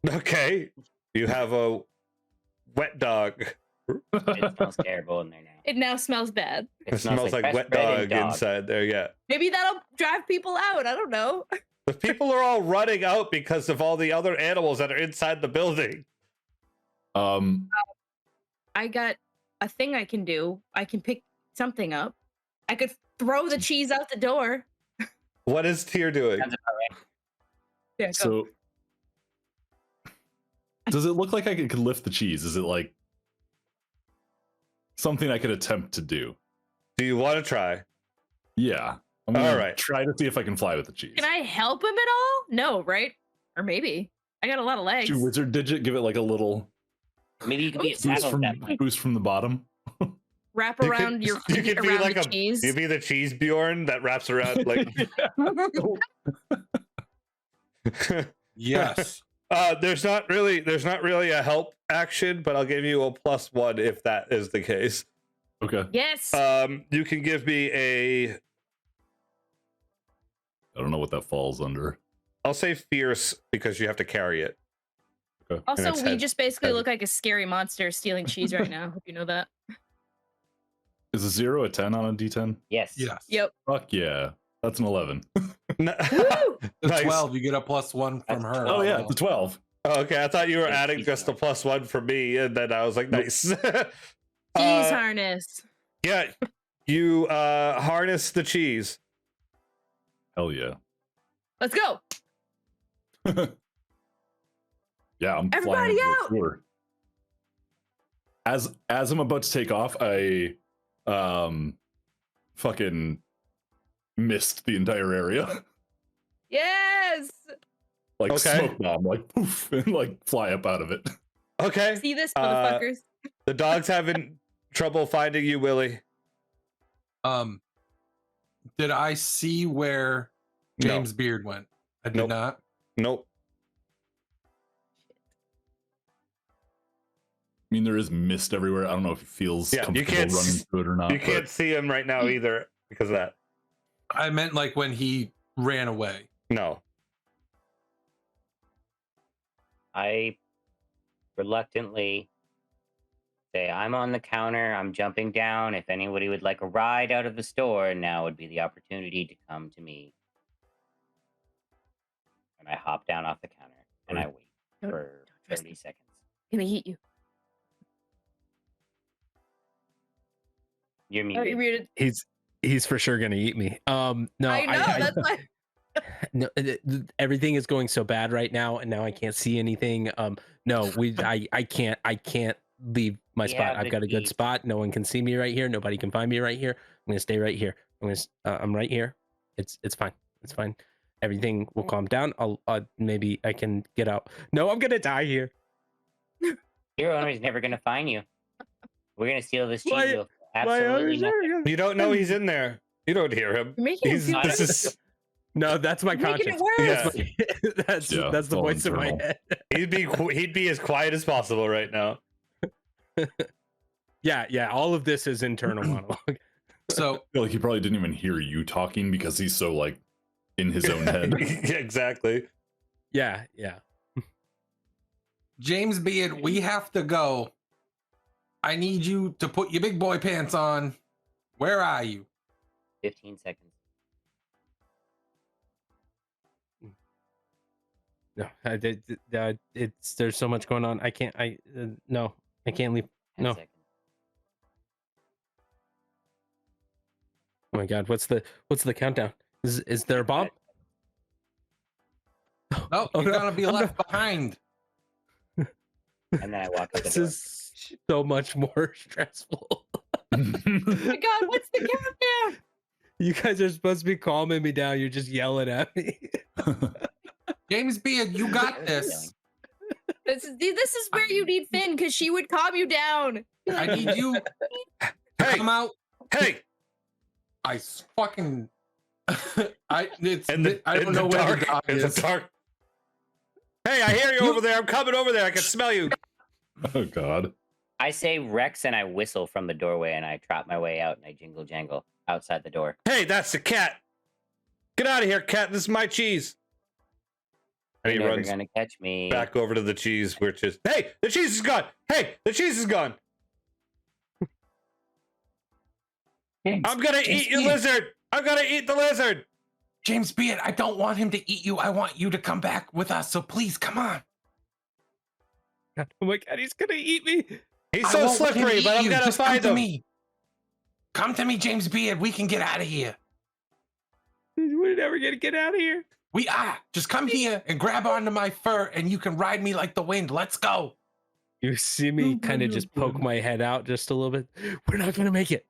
Okay, you have a wet dog. It smells terrible in there now. It now smells bad. It smells like fresh wet bread and dog inside there. Yeah. Maybe that'll drive people out. I don't know. The people are all running out because of all the other animals that are inside the building. I got a thing I can do. I can pick something up. I could throw the cheese out the door. What is Tyr doing? Sounds about right. Yeah, go. So, does it look like I could lift the cheese? Is it like something I could attempt to do? Do you want to try? Yeah. I'm All gonna right. try to see if I can fly with the cheese. Can I help him at all? No, right? Or maybe. I got a lot of legs. Do wizard digit, give it like a little Maybe you could be a Oops. saddle at that point. boost from the bottom. Wrap around your you feet could be around like the cheese. you'd be the cheese Bjorn that wraps around like. Yes. There's not really a help action, but I'll give you a +1 if that is the case. Okay. Yes. You can give me a. I don't know what that falls under. I'll say fierce because you have to carry it. Okay. Also, and it's we head- just basically head- look like a scary monster stealing cheese right now. Hope you know that. Is a 0 a 10 on a D10? Yes. Yes. Yep. Fuck yeah. That's an 11. Woo! The Nice. 12, you get a +1 from That's her. Oh yeah, it's a 12. Okay, I thought you were Yeah, adding cheese just a +1 for me, and then I was like, Nope. nice. Cheese harness. Yeah, you harness the cheese. Hell yeah. Let's go. Yeah, I'm Everybody flying into out! the floor. As I'm about to take off, I fucking missed the entire area. Yes. Like Okay. smoke bomb, like poof, and like fly up out of it. Okay, See this, motherfuckers? the dog's having trouble finding you, Willie. Did I see where James Beard went? I did Nope. not. Nope. I mean, there is mist everywhere. I don't know if it feels Yeah, you comfortable can't running through it or not. You can't see him right now either because of that. I meant like when he ran away. No. I reluctantly say, I'm on the counter. I'm jumping down. If anybody would like a ride out of the store, now would be the opportunity to come to me. And I hop down off the counter and I wait Don't- for trust 30 seconds. Gonna eat you. You're Oh, muted. you're muted. He's for sure gonna eat me. No, I know. That's why. no, everything is going so bad right now, and now I can't see anything. No, I can't leave my We spot. have I've the got a good keys. spot. No one can see me right here. Nobody can find me right here. I'm gonna stay right here. I'm right here. It's fine. It's fine. Everything will calm down. I'll maybe I can get out. No, I'm gonna die here. Your owner's never going to find you. We're going to steal this cheese. My- You'll My absolutely owner's nothing. never gonna- You don't know he's in there. You don't hear him. You're making it He's feel this is No, that's my You're making conscience. it worse. Yeah. That's Yeah, that's the all voice in my internal. head. he'd be as quiet as possible right now. Yeah. All of this is internal monologue. So I feel like he probably didn't even hear you talking because he's so like in his own head. Yeah, exactly. Yeah. James Beard, we have to go. I need you to put your big boy pants on. Where are you? 15 seconds. No, it's there's so much going on. I can't. No, I can't leave. 10 No. seconds. Oh my God, what's the countdown? Is there a bomb? No, Oh, you're no. gonna be Oh, left behind. And then I walk out the This door. is so much more stressful. Oh my God, what's the countdown? You guys are supposed to be calming me down. You're just yelling at me. James Beard, you got this. This is where you need Finn because she would calm you down. Be I like, need you to Hey, come out. hey! Fucking. I In don't know the where dark, the dog in is. the dark. Hey, I hear you over there. I'm coming over there. I can smell you. Oh God. I say Rex and I whistle from the doorway and I trot my way out and I jingle jangle outside the door. Hey, that's the cat. Get out of here, cat. This is my cheese. And he You're never runs gonna catch me. back over to the cheese, which is, hey, the cheese is gone. Hey, the cheese is gone. James, I'm gonna James eat your Beard. lizard. I'm gonna eat the lizard. James Beard, I don't want him to eat you. I want you to come back with us. So please, come on. Oh my God, he's gonna eat me. He's I so won't let him slippery, eat but I'm you. gonna Just find come him. to me. Come to me, James Beard. We can get out of here. We're never gonna get out of here. We are. Just come here and grab onto my fur, and you can ride me like the wind. Let's go. You see me kind of just poke my head out just a little bit. We're not gonna make it.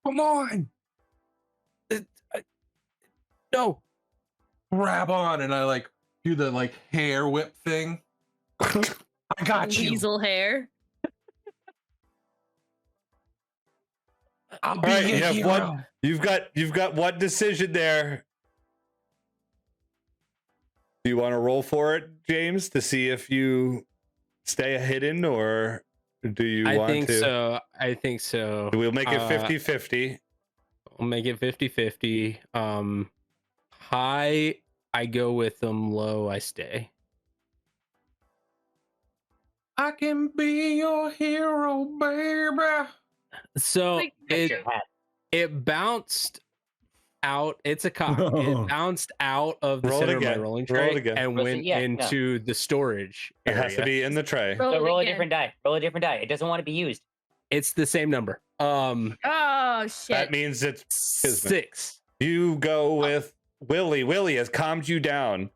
Come on. No. Grab on, and I like do the like hair whip thing. I got you. weasel hair. I'll be All right, your you have hero. one. You've got one decision there. Do you want to roll for it, James, to see if you stay hidden, or do you I want think to? so. I think so. We'll make it 50-50. We'll make it 50-50. High, I go with them. Low, I stay. I can be your hero, baby. So Like, That's your hat. it bounced out. It's a cock. It bounced out of the Roll it center of my again. rolling Roll it tray again. and Roll it- went yeah, into the storage It area. has to be in the tray. Roll So it roll a again. different die. Roll a different die. It doesn't want to be used. It's the same number. Oh shit. That means it's 6. you go with Willie. Willie has calmed you down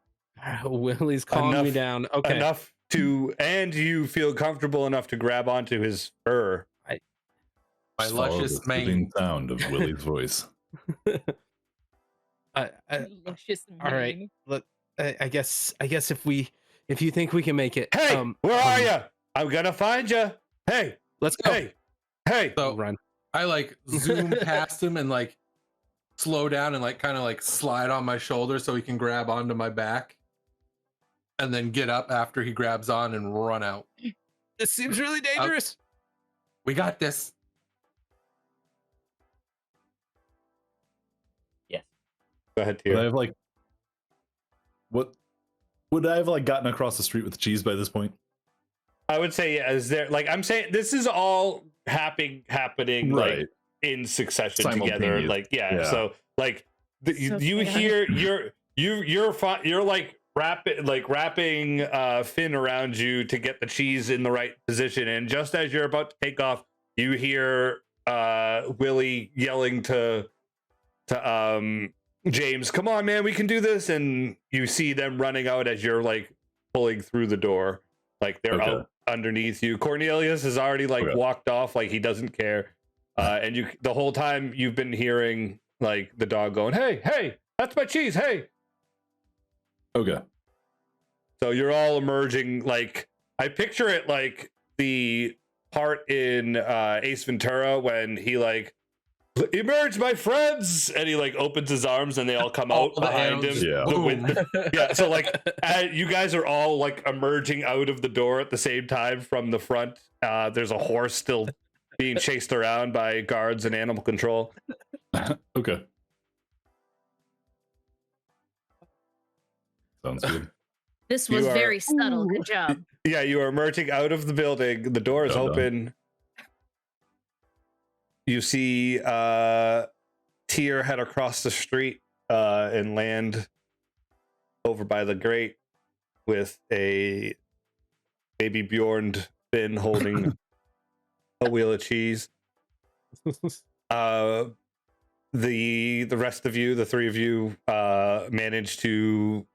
Willie's calming me Enough- down. Okay. enough to, and you feel comfortable enough to grab onto his fur. My Follow the luscious soothing mane. sound of Willie's voice. Luscious All right. mane. Look, I guess if you think we can make it, Hey, where are you? I'm gonna find you. Hey, Let's go. hey. So Run. I like zoom past him and like slow down and like kind of like slide on my shoulder so he can grab onto my back, and then get up after he grabs on and run out. This seems really dangerous. We got this. Yes. Go ahead, Would I Tia. have like what? Would I have like gotten across the street with cheese by this point? I would say, yeah, is there, like, I'm saying this is all happening like Right. in succession together. Simultaneous. Like, yeah. Yeah. So like So you chaotic. hear you're like wrapping Finn around you to get the cheese in the right position, and just as you're about to take off, you hear Willie yelling to James, "Come on, man, we can do this!" And you see them running out as you're like pulling through the door, like they're Okay. out underneath you. Cornelius has already like Okay. walked off, like he doesn't care. And you, the whole time you've been hearing like the dog going, "Hey, hey, that's my cheese, hey." Okay. So you're all emerging, like I picture it like the part in Ace Ventura when he like, "Emerge, my friends," and he like opens his arms and they all come All out the behind him. animals, Yeah. The boom. wind- yeah, so like you guys are all like emerging out of the door at the same time from the front. There's a horse still being chased around by guards and animal control. Okay. Sounds good. This You was are- very subtle. Good job. Yeah, you are emerging out of the building. The door is Well done. open. You see Tyr head across the street and land over by the grate with a baby Bjorn Finn holding a wheel of cheese. The rest of you, the three of you, manage to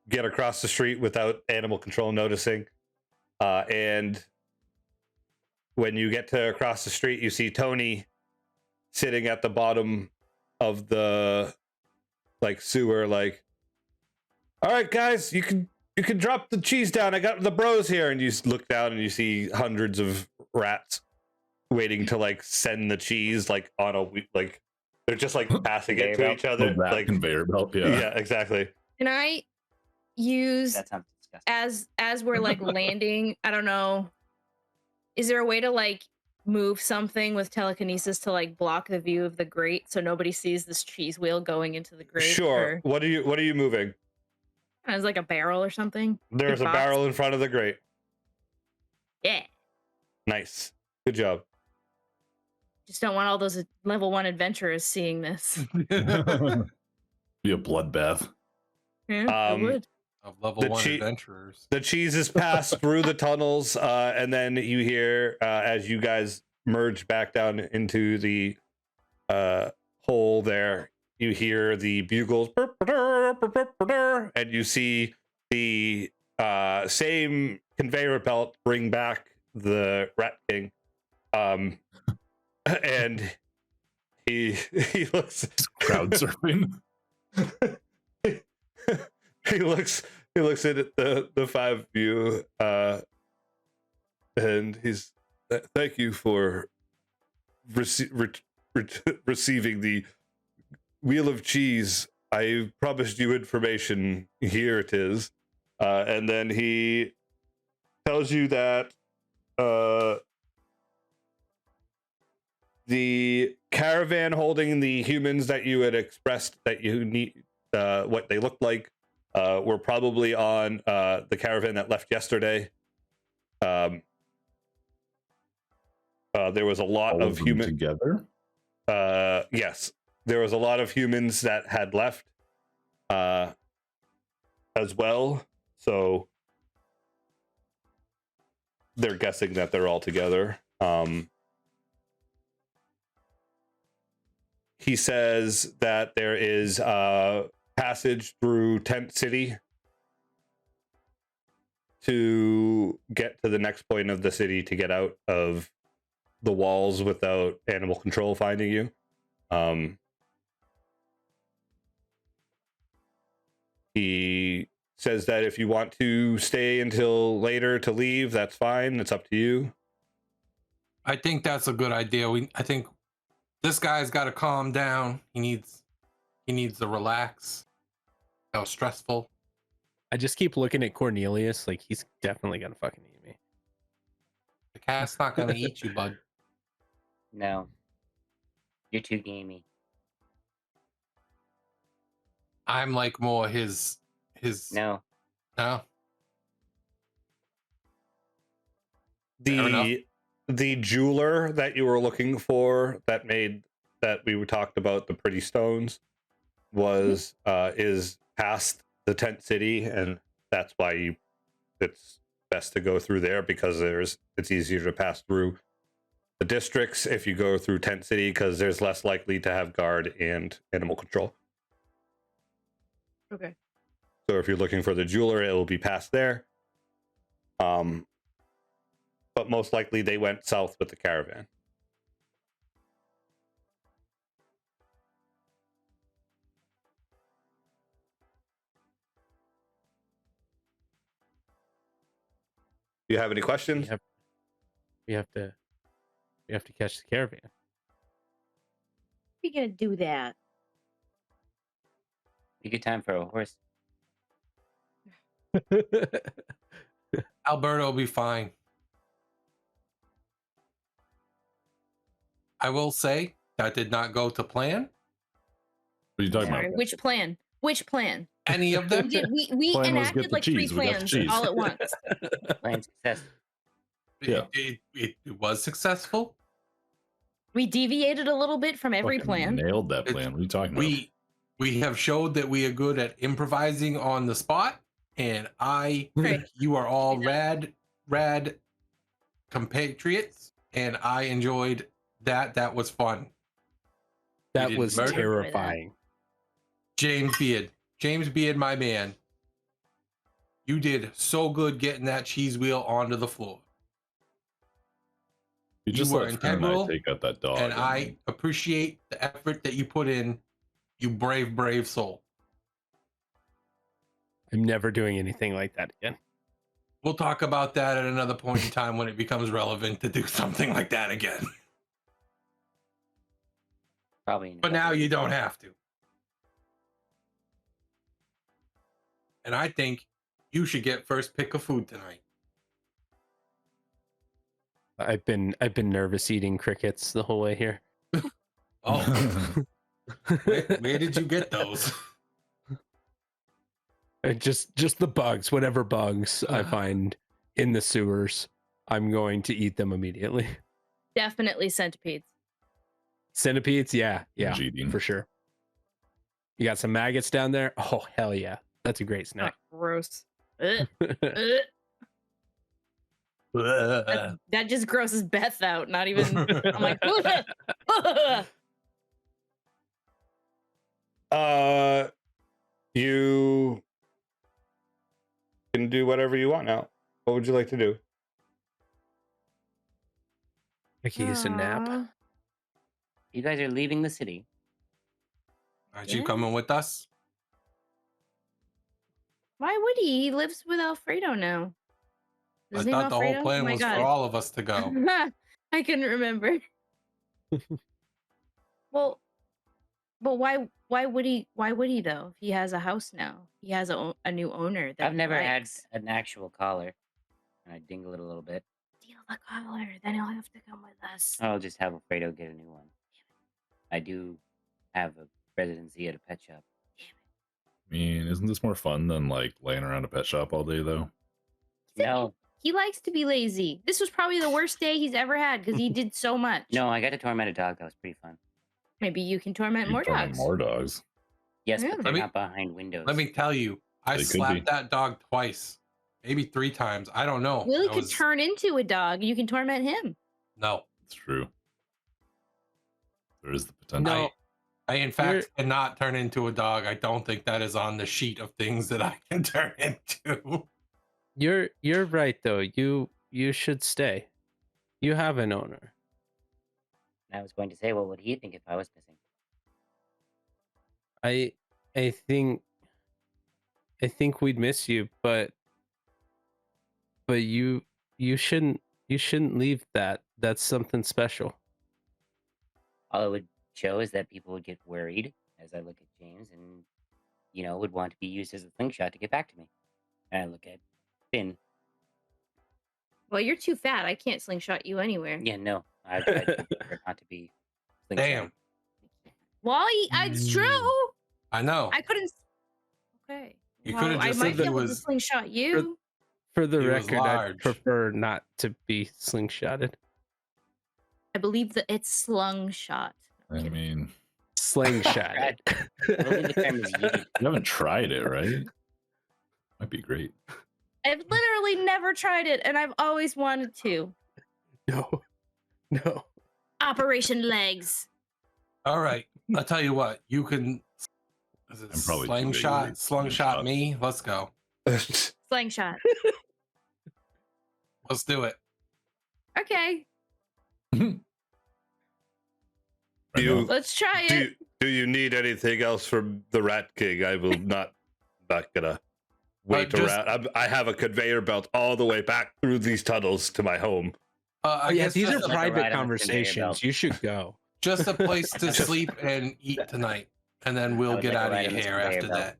get across the street without animal control noticing. And when you get to across the street, you see Tony sitting at the bottom of the like sewer, like, all right, guys, you can drop the cheese down. I got the bros here. And you look down and you see hundreds of rats waiting to like send the cheese like on a like they're just like passing it to each other. Like conveyor belt. yeah, exactly. Can I use That sounds disgusting. as we're like landing? I don't know. Is there a way to like move something with telekinesis to like block the view of the grate so nobody sees this cheese wheel going into the grate? Sure. Or... What are you moving? It's like a barrel or something. There's a box. barrel in front of the grate. Yeah. Nice. Good job. Just don't want all those level 1 adventurers seeing this. Be a bloodbath. Yeah, I would. Of level 1 adventurers. The cheese is passed through the tunnels, and then you hear as you guys merge back down into the hole there, you hear the bugles, and you see the same conveyor belt bring back the Rat King. And he looks Crowd surfing. he looks at the five of you, and he's thank you for receiving the wheel of cheese. I promised you information. Here it is. And then he tells you that the caravan holding the humans that you had expressed that you need, what they looked like, were probably on the caravan that left yesterday. There was a lot of humans together. Yes, there was a lot of humans that had left as well. So they're guessing that they're all together. He says that there is a passage through Tent City to get to the next point of the city to get out of the walls without animal control finding you. He says that if you want to stay until later to leave, that's fine. It's up to you. I think that's a good idea. I think this guy's got to calm down. He needs to relax. How stressful. I just keep looking at Cornelius like he's definitely gonna fucking eat me. The cat's not gonna eat you, bud. No. You're too gamey. I'm like more his No. No. Fair enough. The jeweler that you were looking for that we talked about, the pretty stones, was is past the Tent City, and that's why it's best to go through there, because it's easier to pass through the districts if you go through Tent City, because there's less likely to have guard and animal control. Okay. So if you're looking for the jeweler, it will be past there. But most likely they went south with the caravan. Do you have any questions? We have to catch the caravan. We gonna do that. Be a good time for a horse. Alberto will be fine. I will say that did not go to plan. What are you talking Sorry, about? which plan? Which plan? Any of them. We Plan was get enacted the like 3 cheese. We got the plans cheese. all at once. Plan success. Yeah. It was successful. We deviated a little bit from every Fucking plan. Nailed that plan. What are you talking about? We have showed that we are good at improvising on the spot, and I think you are all rad compatriots, and I enjoyed that. That was fun. That did was murder? terrifying. James Beard, my man. You did so good getting that cheese wheel onto the floor. You just were let Finn and I integral, take out that dog. and I appreciate the effort that you put in. You brave soul. I'm never doing anything like that again. We'll talk about that at another point in time when it becomes relevant to do something like that again. Probably. in a But couple now you weeks. don't have to. And I think you should get first pick of food tonight. I've been nervous eating crickets the whole way here. Oh, where did you get those? Just the bugs, whatever bugs I find in the sewers, I'm going to eat them immediately. Definitely centipedes. Centipedes, yeah, Eating. for sure. You got some maggots down there? Oh, hell yeah. That's a great Oh, snack. gross. Ugh. Ugh. That just grosses Beth out. Not even. I'm like, You can do whatever you want now. What would you like to do? I can use a nap. Aw. You guys are leaving the city. Aren't you Yeah. coming with us? Why would he? He lives with Alfredo now. Is I his name thought the whole Alfredo? plan Oh my was God. for all of us to go. I couldn't remember. Well, but why would he though? If he has a house now, he has a new owner. That I've never had likes. an actual collar. And I dingle it a little bit. Steal the collar, then he'll have to come with us. I'll just have Alfredo get a new one. I do have a residency at a pet shop. I mean, isn't this more fun than like laying around a pet shop all day though? No, He likes to be lazy. This was probably the worst day he's ever had because he did so much. no, I got to torment a dog. That was pretty fun. Maybe you can torment You more torment dogs. More dogs. Yes, Yeah. but they're Let me- not behind windows. Let me tell you, I They could slapped be. that dog twice, maybe 3 times. I don't know. Willie I could was- turn into a dog. You can torment him. No, It's true. There is the potential. No. I in fact cannot turn into a dog. I don't think that is on the sheet of things that I can turn into. You're right though. You should stay. You have an owner. I was going to say, what would he think if I was missing? I think we'd miss you, but you shouldn't leave that. That's something special. All it would show is that people would get worried as I look at James and, would want to be used as a slingshot to get back to me. And I look at Finn. Well, you're too fat. I can't slingshot you anywhere. Yeah, no, I'd prefer not to be slingshot. Damn, Wally, it's true. I know. I couldn't. Okay. You Well, coulda I just might said be he able to was- slingshot you. For the He was record, I large. prefer not to be slingshotted. I believe that it's slung shot. I mean, Slingshot. I believe the term is yeeted. you haven't tried it, right? Might be great. I've literally never tried it, and I've always wanted to. No. Operation Legs. All right, I'll tell you what. You can. Is it I'm probably too big to slingshot? be Slingshot slingshot. me. Let's go. Slingshot. Let's do it. Okay, You- let's try do, it. do you need anything else from the Rat King? I will not gonna wait just- around. I have a conveyor belt all the way back through these tunnels to my home. I Yeah, guess these are just, like a ride private on a conveyor conversations. belt. You should go. just a place to sleep and eat tonight, and then we'll would get like a out of ride your on this hair conveyor after belt. that.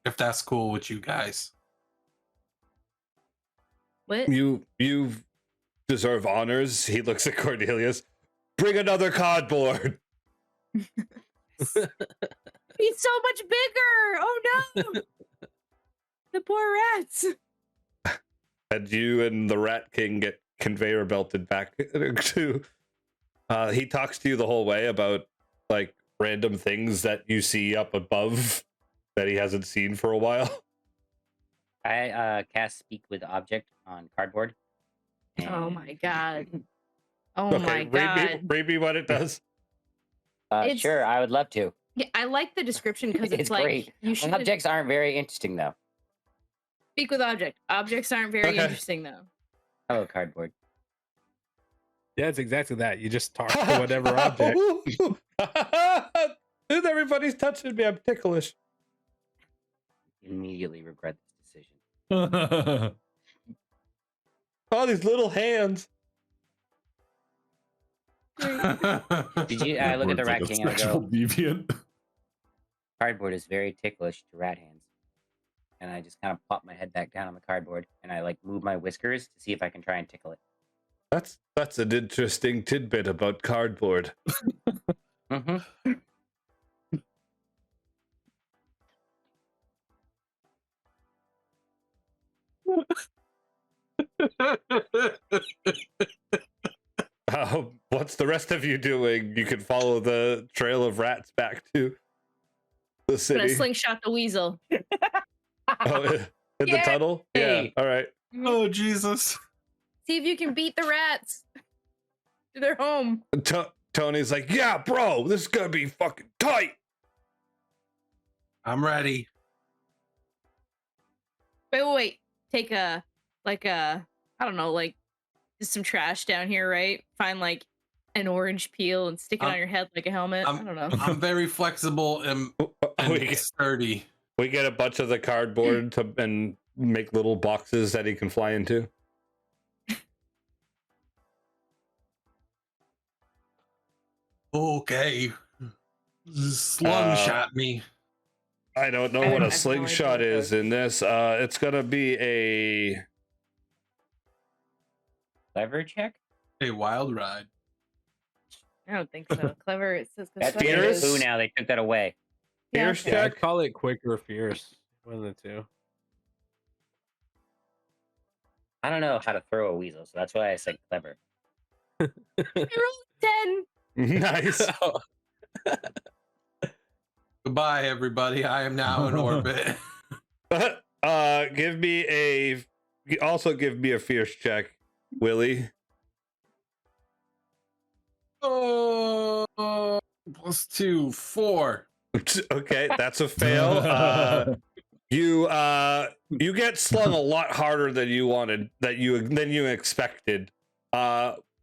If that's cool with you guys. What? You deserve honors. He looks at Cornelius. Bring another cardboard. He's so much bigger. Oh no! The poor rats. And you and the Rat King get conveyor belted back to. He talks to you the whole way about like random things that you see up above that he hasn't seen for a while. I cast Speak with Object on cardboard. Oh and- my god. Oh my read god. read me what it does. It's- Sure, I would love to. Yeah, I like the description because it's, It's like great. you should Objects aren't very interesting, though. speak with object. Objects aren't very Okay. interesting though. Hello, cardboard. Yeah, it's exactly that. You just talk to whatever object. Dude, everybody's touching me. I'm ticklish. Immediately regret this decision. Oh, these little hands. Did you? I look at the Rat King and I sexual go, deviant. cardboard is very ticklish to rat hands. And I just kind of pop my head back down on the cardboard and I like move my whiskers to see if I can try and tickle it. That's an interesting tidbit about cardboard. Mm-hmm. What's the rest of you doing? You can follow the trail of rats back to the Gonna city. slingshot the weasel. Oh, in the tunnel? Yeah. Yay. All right. Oh Jesus! See if you can beat the rats to their home. Tony's like, yeah, bro, this is gonna be fucking tight. I'm ready. Wait. Take I don't know, like just some trash down here, right? Find like an orange peel and stick it on your head like a helmet. I don't know. I'm very flexible and sturdy. We get a bunch of the cardboard and make little boxes that he can fly into. Okay. Slungshot me. I don't know I what have a no slingshot idea. is in this. It's gonna be a Clever check? A wild ride. I don't think so. Clever. It says That's clever. Fierce? Ooh, now they took that away. Yeah, fierce okay. Yeah, check. I'd call it quick or fierce. One of the two. I don't know how to throw a weasel, so that's why I said clever. I rolled 10. Nice. Goodbye, everybody. I am now in orbit. Give me a fierce check, Willie. Oh, +2, 4. Okay, that's a fail. You get slung a lot harder than you wanted, than you expected.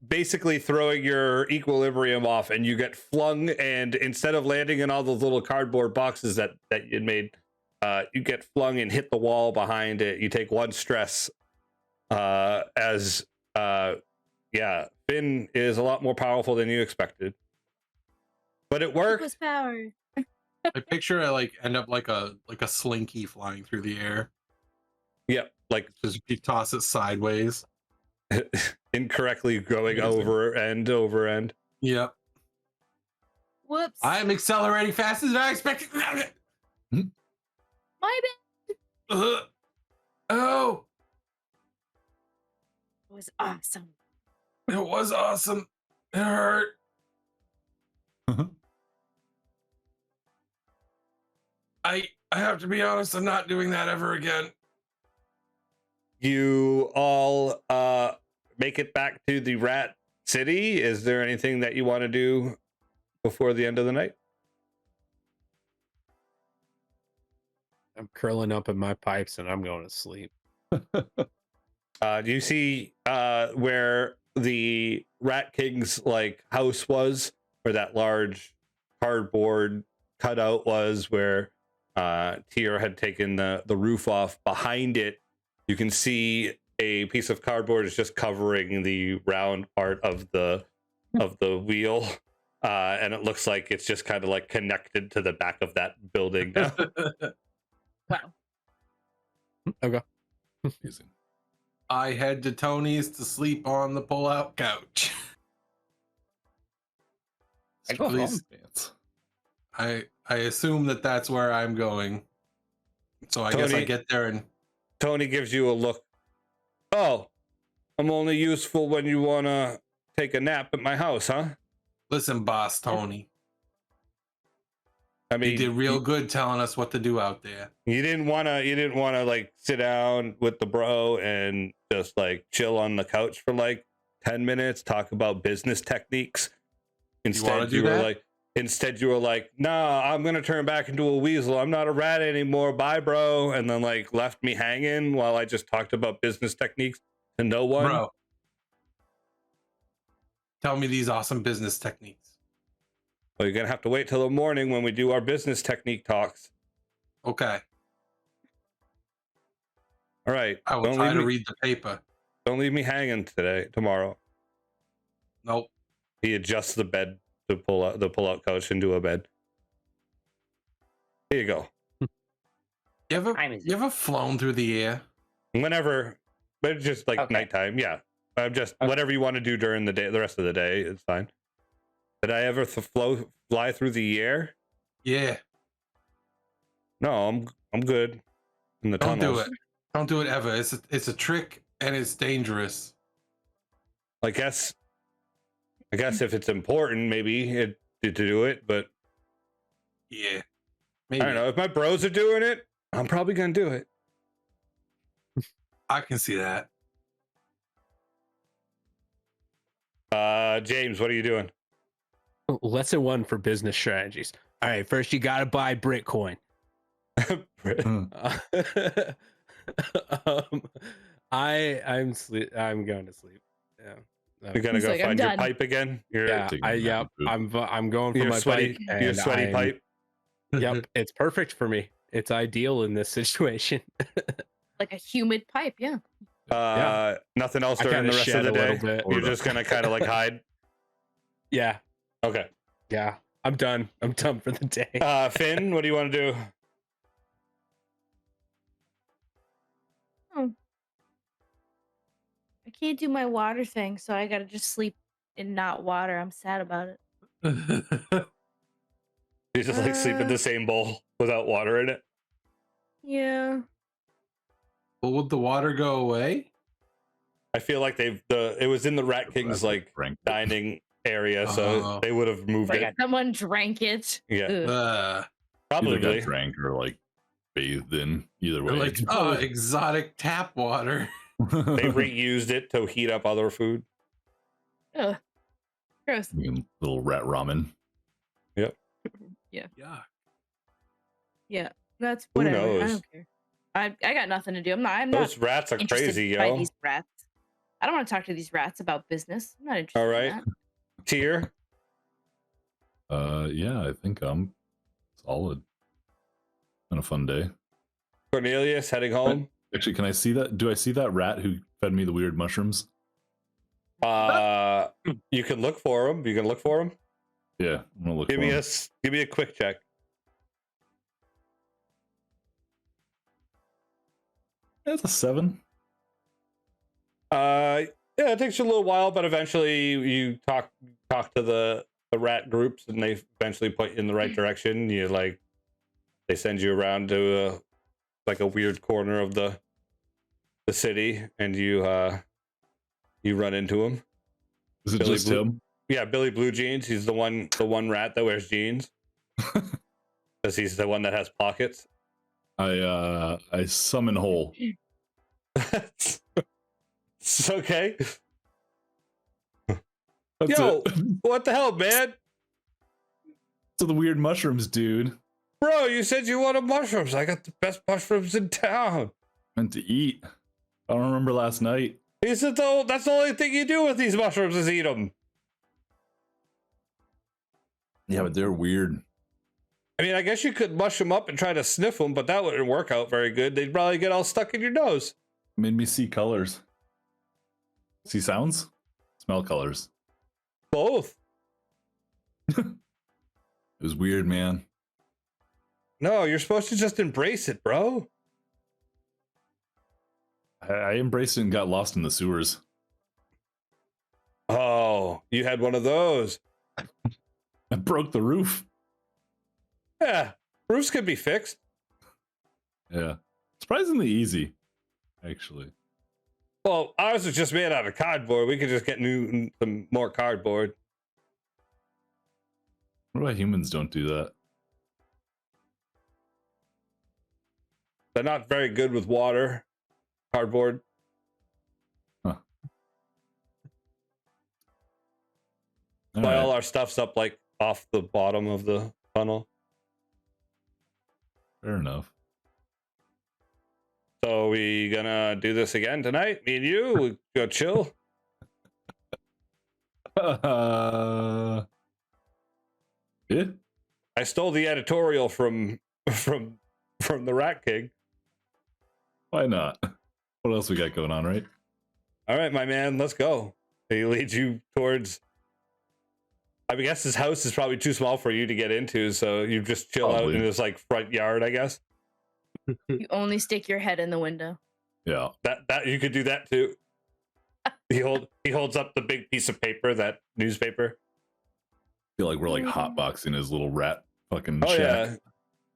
Basically throwing your equilibrium off, and you get flung, and instead of landing in all those little cardboard boxes that you made, you get flung and hit the wall behind it. You take 1 stress. Finn is a lot more powerful than you expected, but it worked. Equals power. I picture I like end up like a slinky flying through the air. Yep, like Just you toss it sideways. incorrectly going over end. Yep. Whoops. I am accelerating faster than I expected. My bad. Oh, It was awesome. it was awesome. It hurt. I have to be honest, I'm not doing that ever again. You all make it back to the rat city. Is there anything that you want to do before the end of the night? I'm curling up in my pipes and I'm going to sleep. Do you see where the Rat King's like house was, where that large cardboard cutout was, where Tyr had taken the roof off? Behind it, you can see a piece of cardboard is just covering the round part of the wheel, and it looks like it's just kind of like connected to the back of that building now. Wow. Okay. Amazing. I head to Tony's to sleep on the pull-out couch. I go Please. I assume that that's where I'm going. So I guess I Tony- get there and Tony gives you a look. Oh, I'm only useful when you want to take a nap at my house, huh? listen, boss Tony. I mean, You did real good telling us what to do out there. You didn't want to like sit down with the bro and just like chill on the couch for like 10 minutes, talk about business techniques. Instead, do that? Instead, you were like, nah, I'm going to turn back into a weasel. I'm not a rat anymore. Bye, bro. And then like left me hanging while I just talked about business techniques to no one. Bro. tell me these awesome business techniques. Well, you're gonna have to wait till the morning when we do our business technique talks. Okay. All right. I will try to read the paper. Don't leave me hanging tomorrow. Nope. He adjusts the bed to pull out the pull-out couch into a bed. Here you go. You ever flown through the air? Whenever, but it's just like Okay. nighttime. Yeah. I'm just Okay. whatever you want to do during the day, the rest of the day, it's fine. Did I ever fly through the air? Yeah. No, I'm good in the Don't tunnels. do it. Don't do it ever. It's a trick and it's dangerous. I guess if it's important, maybe to do it, but Yeah. I Maybe. don't know. If my bros are doing it, I'm probably gonna do it. I can see that. James, what are you doing? Lesson 1 for business strategies. All right, first you gotta buy Bitcoin. I'm going to sleep. Yeah. You're gonna He's go like, "I'm find your done." pipe again. You're taking a nap, poop. I'm going for your my sweaty, bike. your and sweaty I'm- pipe. Yep, it's perfect for me. It's ideal in this situation. Like a humid pipe, yeah. Nothing else I during kinda the rest of shed the a day. little bit. You're just gonna kind of like hide. Yeah, Okay. yeah. I'm done. I'm done for the day. Finn, what do you want to do? I can't do my water thing, so I gotta just sleep in not water. I'm sad about it. You just like sleep in the same bowl without water in it. Yeah. Well, would the water go away? I feel like it was in the Rat King's like Frank. dining area, so Oh. they would have moved Like it. someone drank it. Yeah. Ugh. Either Probably. got drank or like bathed in. Either way. Like, oh, exotic tap water. They reused it to heat up other food. Ugh. Gross. Little rat ramen. Yeah. Yeah. That's Who whatever. I knows? don't care. I got nothing to do. I'm not Those rats are interested crazy, by yo. these rats. I don't want to talk to these rats about business. I'm not interested. All in right. that. Tier. Yeah, I think I'm solid. Been a fun day. Cornelius heading home. Actually, can I see that? Do I see that rat who fed me the weird mushrooms? You can look for him. You can look for him. Yeah, I'm gonna look. Give for me him. give me a quick check. That's a 7. Yeah, it takes you a little while, but eventually you talk to the rat groups, and they eventually point you in the right direction. You like, they send you around to like a weird corner of the city, and you run into him. Is it Billy just Blue- him? Yeah, Billy Blue Jeans. He's the one rat that wears jeans, because he's the one that has pockets. I summon Hole. It's okay. That's Yo, it. what the hell, man? So the weird mushrooms, dude. Bro, you said you wanted mushrooms. I got the best mushrooms in town. Meant to eat. I don't remember last night. He said, though, that's the only thing you do with these mushrooms is eat them. Yeah, but they're weird. I mean, I guess you could mush them up and try to sniff them, but that wouldn't work out very good. They'd probably get all stuck in your nose. Made me see colors. See sounds? Smell colors. Both. It was weird, man. No, you're supposed to just embrace it, bro. I embraced it and got lost in the sewers. Oh, you had one of those. I broke the roof. Yeah, roofs can be fixed. Yeah. Surprisingly easy, actually. Well, ours is just made out of cardboard. We could just get some more cardboard. What about humans don't do that? They're not very good with water. Cardboard. All Why right. all our stuff's up like off the bottom of the tunnel. Fair enough. So we gonna do this again tonight? Me and you? We go chill? Yeah. I stole the editorial from the Rat King. Why not? What else we got going on, right? All right, my man, let's go. He leads you towards. I guess his house is probably too small for you to get into, so you just chill out in his like front yard, I guess. You only stick your head in the window. Yeah. That you could do that too. He holds up the big piece of paper, that newspaper. I feel like we're like hotboxing his little rat fucking Oh shack. yeah,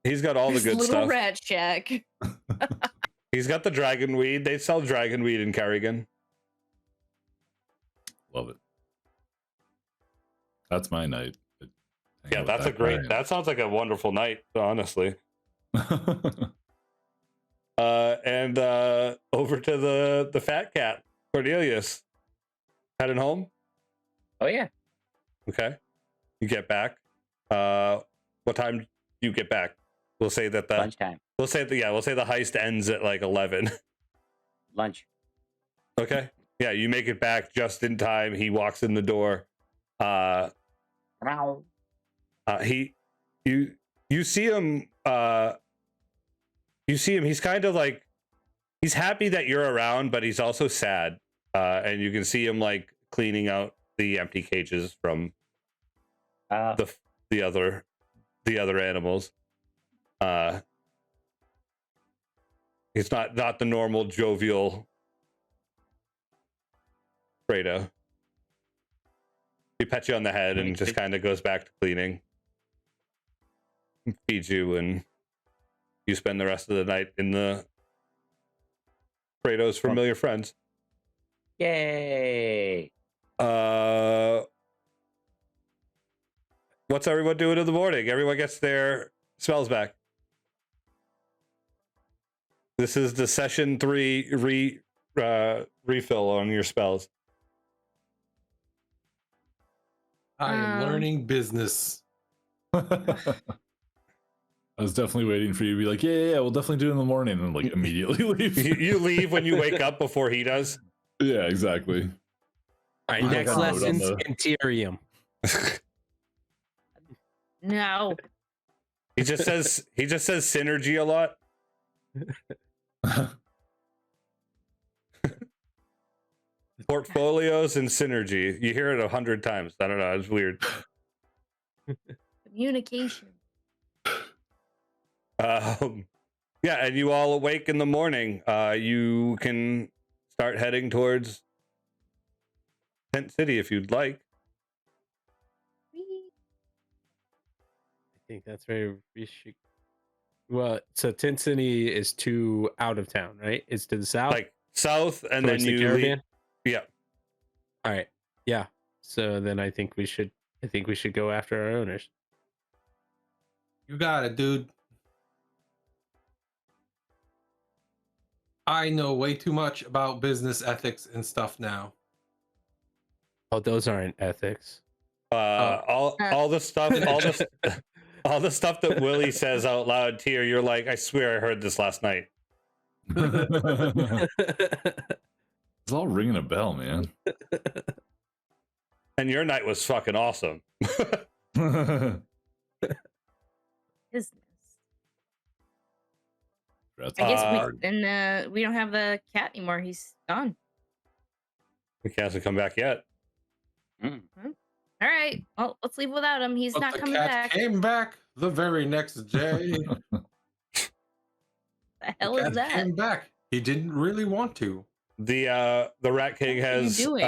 he's got all His the good little stuff. rat shack. He's got the dragon weed. They sell dragon weed in Kerrigan. Love it. That's my night. Yeah, that's a great. That sounds like a wonderful night, honestly. And over to the fat cat, Cornelius. Heading home. Oh yeah. Okay. You get back. What time do you get back? We'll say that the Lunchtime. we'll say the heist ends at like 11. Lunch. Okay. Yeah, you make it back just in time. He walks in the door. You see him. He's kind of like, he's happy that you're around, but he's also sad. And you can see him like cleaning out the empty cages from the other animals. He's not the normal jovial Fredo. He pets you on the head and just kind of goes back to cleaning. Feeds you, and you spend the rest of the night in the Fredo's familiar friends. Yay! What's everyone doing in the morning? Everyone gets their spells back. This is the session 3 refill on your spells. I am learning business. I was definitely waiting for you to be like, yeah, we'll definitely do it in the morning, and like immediately leave. You leave when you wake up before he does. Yeah, exactly. All right, I next have a note on lesson's the- Interium. No. He just says synergy a lot. Portfolios and synergy. You hear it 100 times. I don't know. It's weird. Communication. Yeah, and you all awake in the morning. You can start heading towards Tent City if you'd like. Whee! I think that's where we should. Well, so Tent City is to out of town, right? It's to the south, Like south, and then towards the you caravan. leave. Yeah. All right, yeah. So then I think we should go after our owners. You got it, dude. I know way too much about business ethics and stuff now. Oh, those aren't ethics. All the stuff, all the stuff that Willie says out loud to you, you're like, I swear I heard this last night. It's all ringing a bell, man. And your night was fucking awesome. Business. Congrats. I guess we don't have the cat anymore. He's gone. He hasn't come back yet. All right. Well, let's leave without him. He's But not the coming cat back. came back the very next day. The hell The is cat that? Came back. He didn't really want to. The Rat King What are you doing?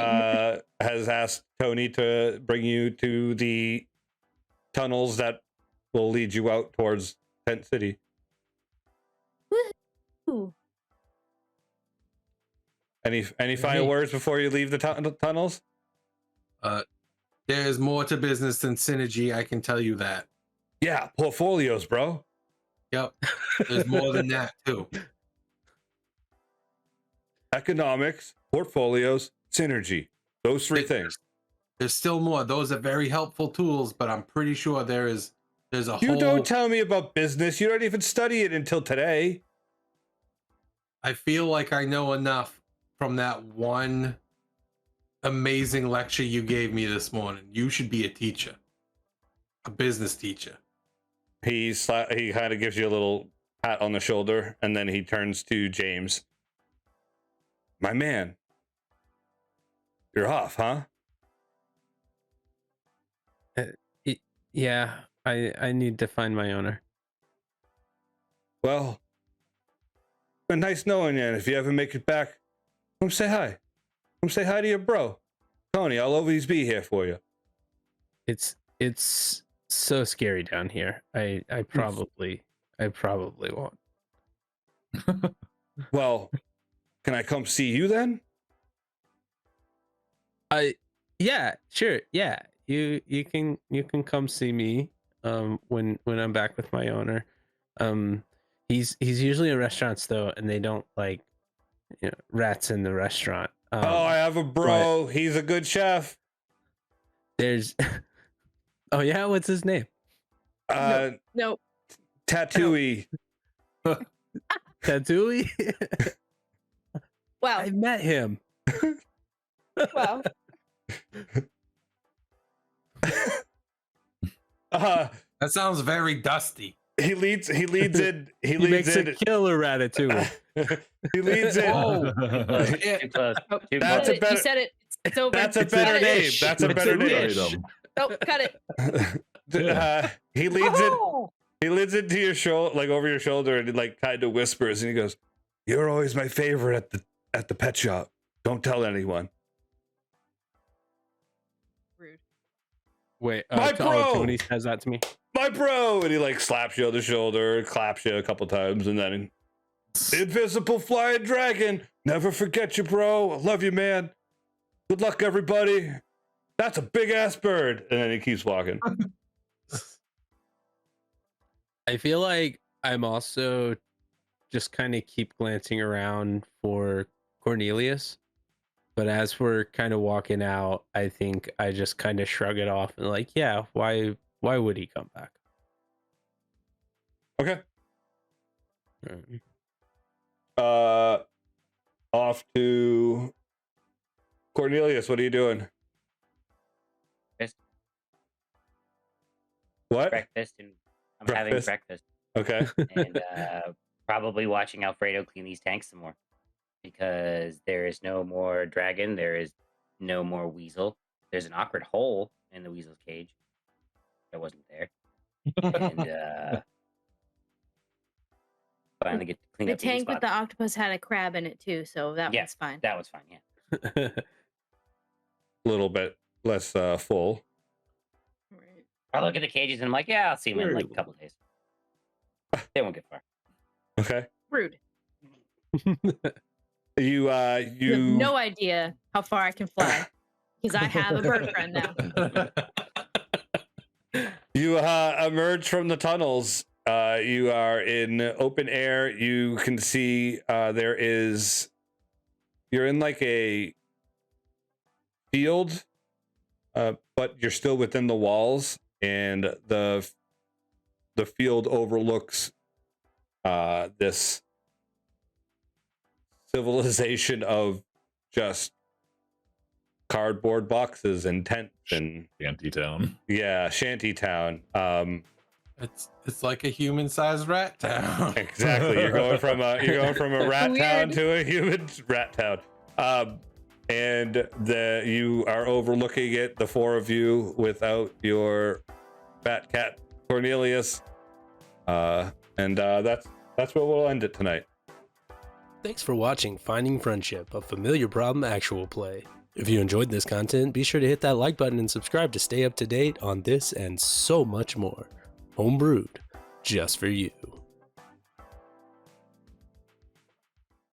has asked Tony to bring you to the tunnels that will lead you out towards Tent City. Ooh. Any final words before you leave the tunnels? There's more to business than synergy. I can tell you that. Yeah, portfolios, bro. Yep. There's more than that too. Economics, portfolios, synergy. Those three things. There's still more. Those are very helpful tools, but I'm pretty sure there's a You whole. don't tell me about business. You don't even study it until today. I feel like I know enough from that one amazing lecture you gave me this morning. You should be a teacher, a business teacher. He kind of gives you a little pat on the shoulder, and then he turns to James. My man, you're off, huh? Yeah, I need to find my owner. Well, been nice knowing you, and if you ever make it back, come say hi. Come say hi to your bro. Tony, I'll always be here for you. It's so scary down here. I probably won't. Well, can I come see you then? Yeah, sure. Yeah. You can come see me when I'm back with my owner. He's usually in restaurants though, and they don't like rats in the restaurant. I have a bro. He's a good chef. There's oh yeah, what's his name? Nope. Tattooey. Tattooey? Wow. I met him. Wow. That sounds very dusty. He leads in. He makes a killer ratatouille. He leads in. Oh, Too close. Too That's close. a better- You said it. It's over. That's a It's better not name. ish. That's a better name. Oh, cut it. He leads in. Oh. He leans into your shoulder, like over your shoulder, and he like kind of whispers, and he goes, "You're always my favorite at the pet shop. Don't tell anyone." Rude. Wait, My bro! Tony says that to me. My bro, and he like slaps you on the shoulder, claps you a couple times, and then invisible flying dragon. Never forget you, bro. Love you, man. Good luck, everybody. That's a big ass bird. And then he keeps walking. I feel like I'm also just kind of keep glancing around for Cornelius. But as we're kind of walking out, I think I just kind of shrug it off and like, yeah, why would he come back? Okay. Mm. Off to Cornelius. What are you doing? Breakfast. What? Breakfast, and I'm having breakfast. Okay. And probably watching Alfredo clean these tanks some more, because there is no more dragon, there is no more weasel. There's an awkward hole in the weasel's cage that wasn't there, and finally get to clean The up tank with spots. the octopus had a crab in it too, so that Yeah. one's fine. That was fine. Yeah, A little bit less full. Right. I look at the cages and I'm like, yeah, I'll see them in like a couple days. They won't get far. Okay. Rude. You You have no idea how far I can fly because I have a bird friend now. You emerge from the tunnels. You are in open air. You can see you're in like a field, but you're still within the walls, and the field overlooks this civilization of just cardboard boxes and tents and Shantytown. yeah, shanty town. It's like a human-sized rat town. Exactly. You're going from a rat town Weird. to a human rat town. And you are overlooking it, the four of you, without your fat cat Cornelius. And that's where we'll end it tonight. Thanks for watching Finding Friendship, a Familiar Problem actual play. If you enjoyed this content, be sure to hit that like button and subscribe to stay up to date on this and so much more. Homebrewed, just for you.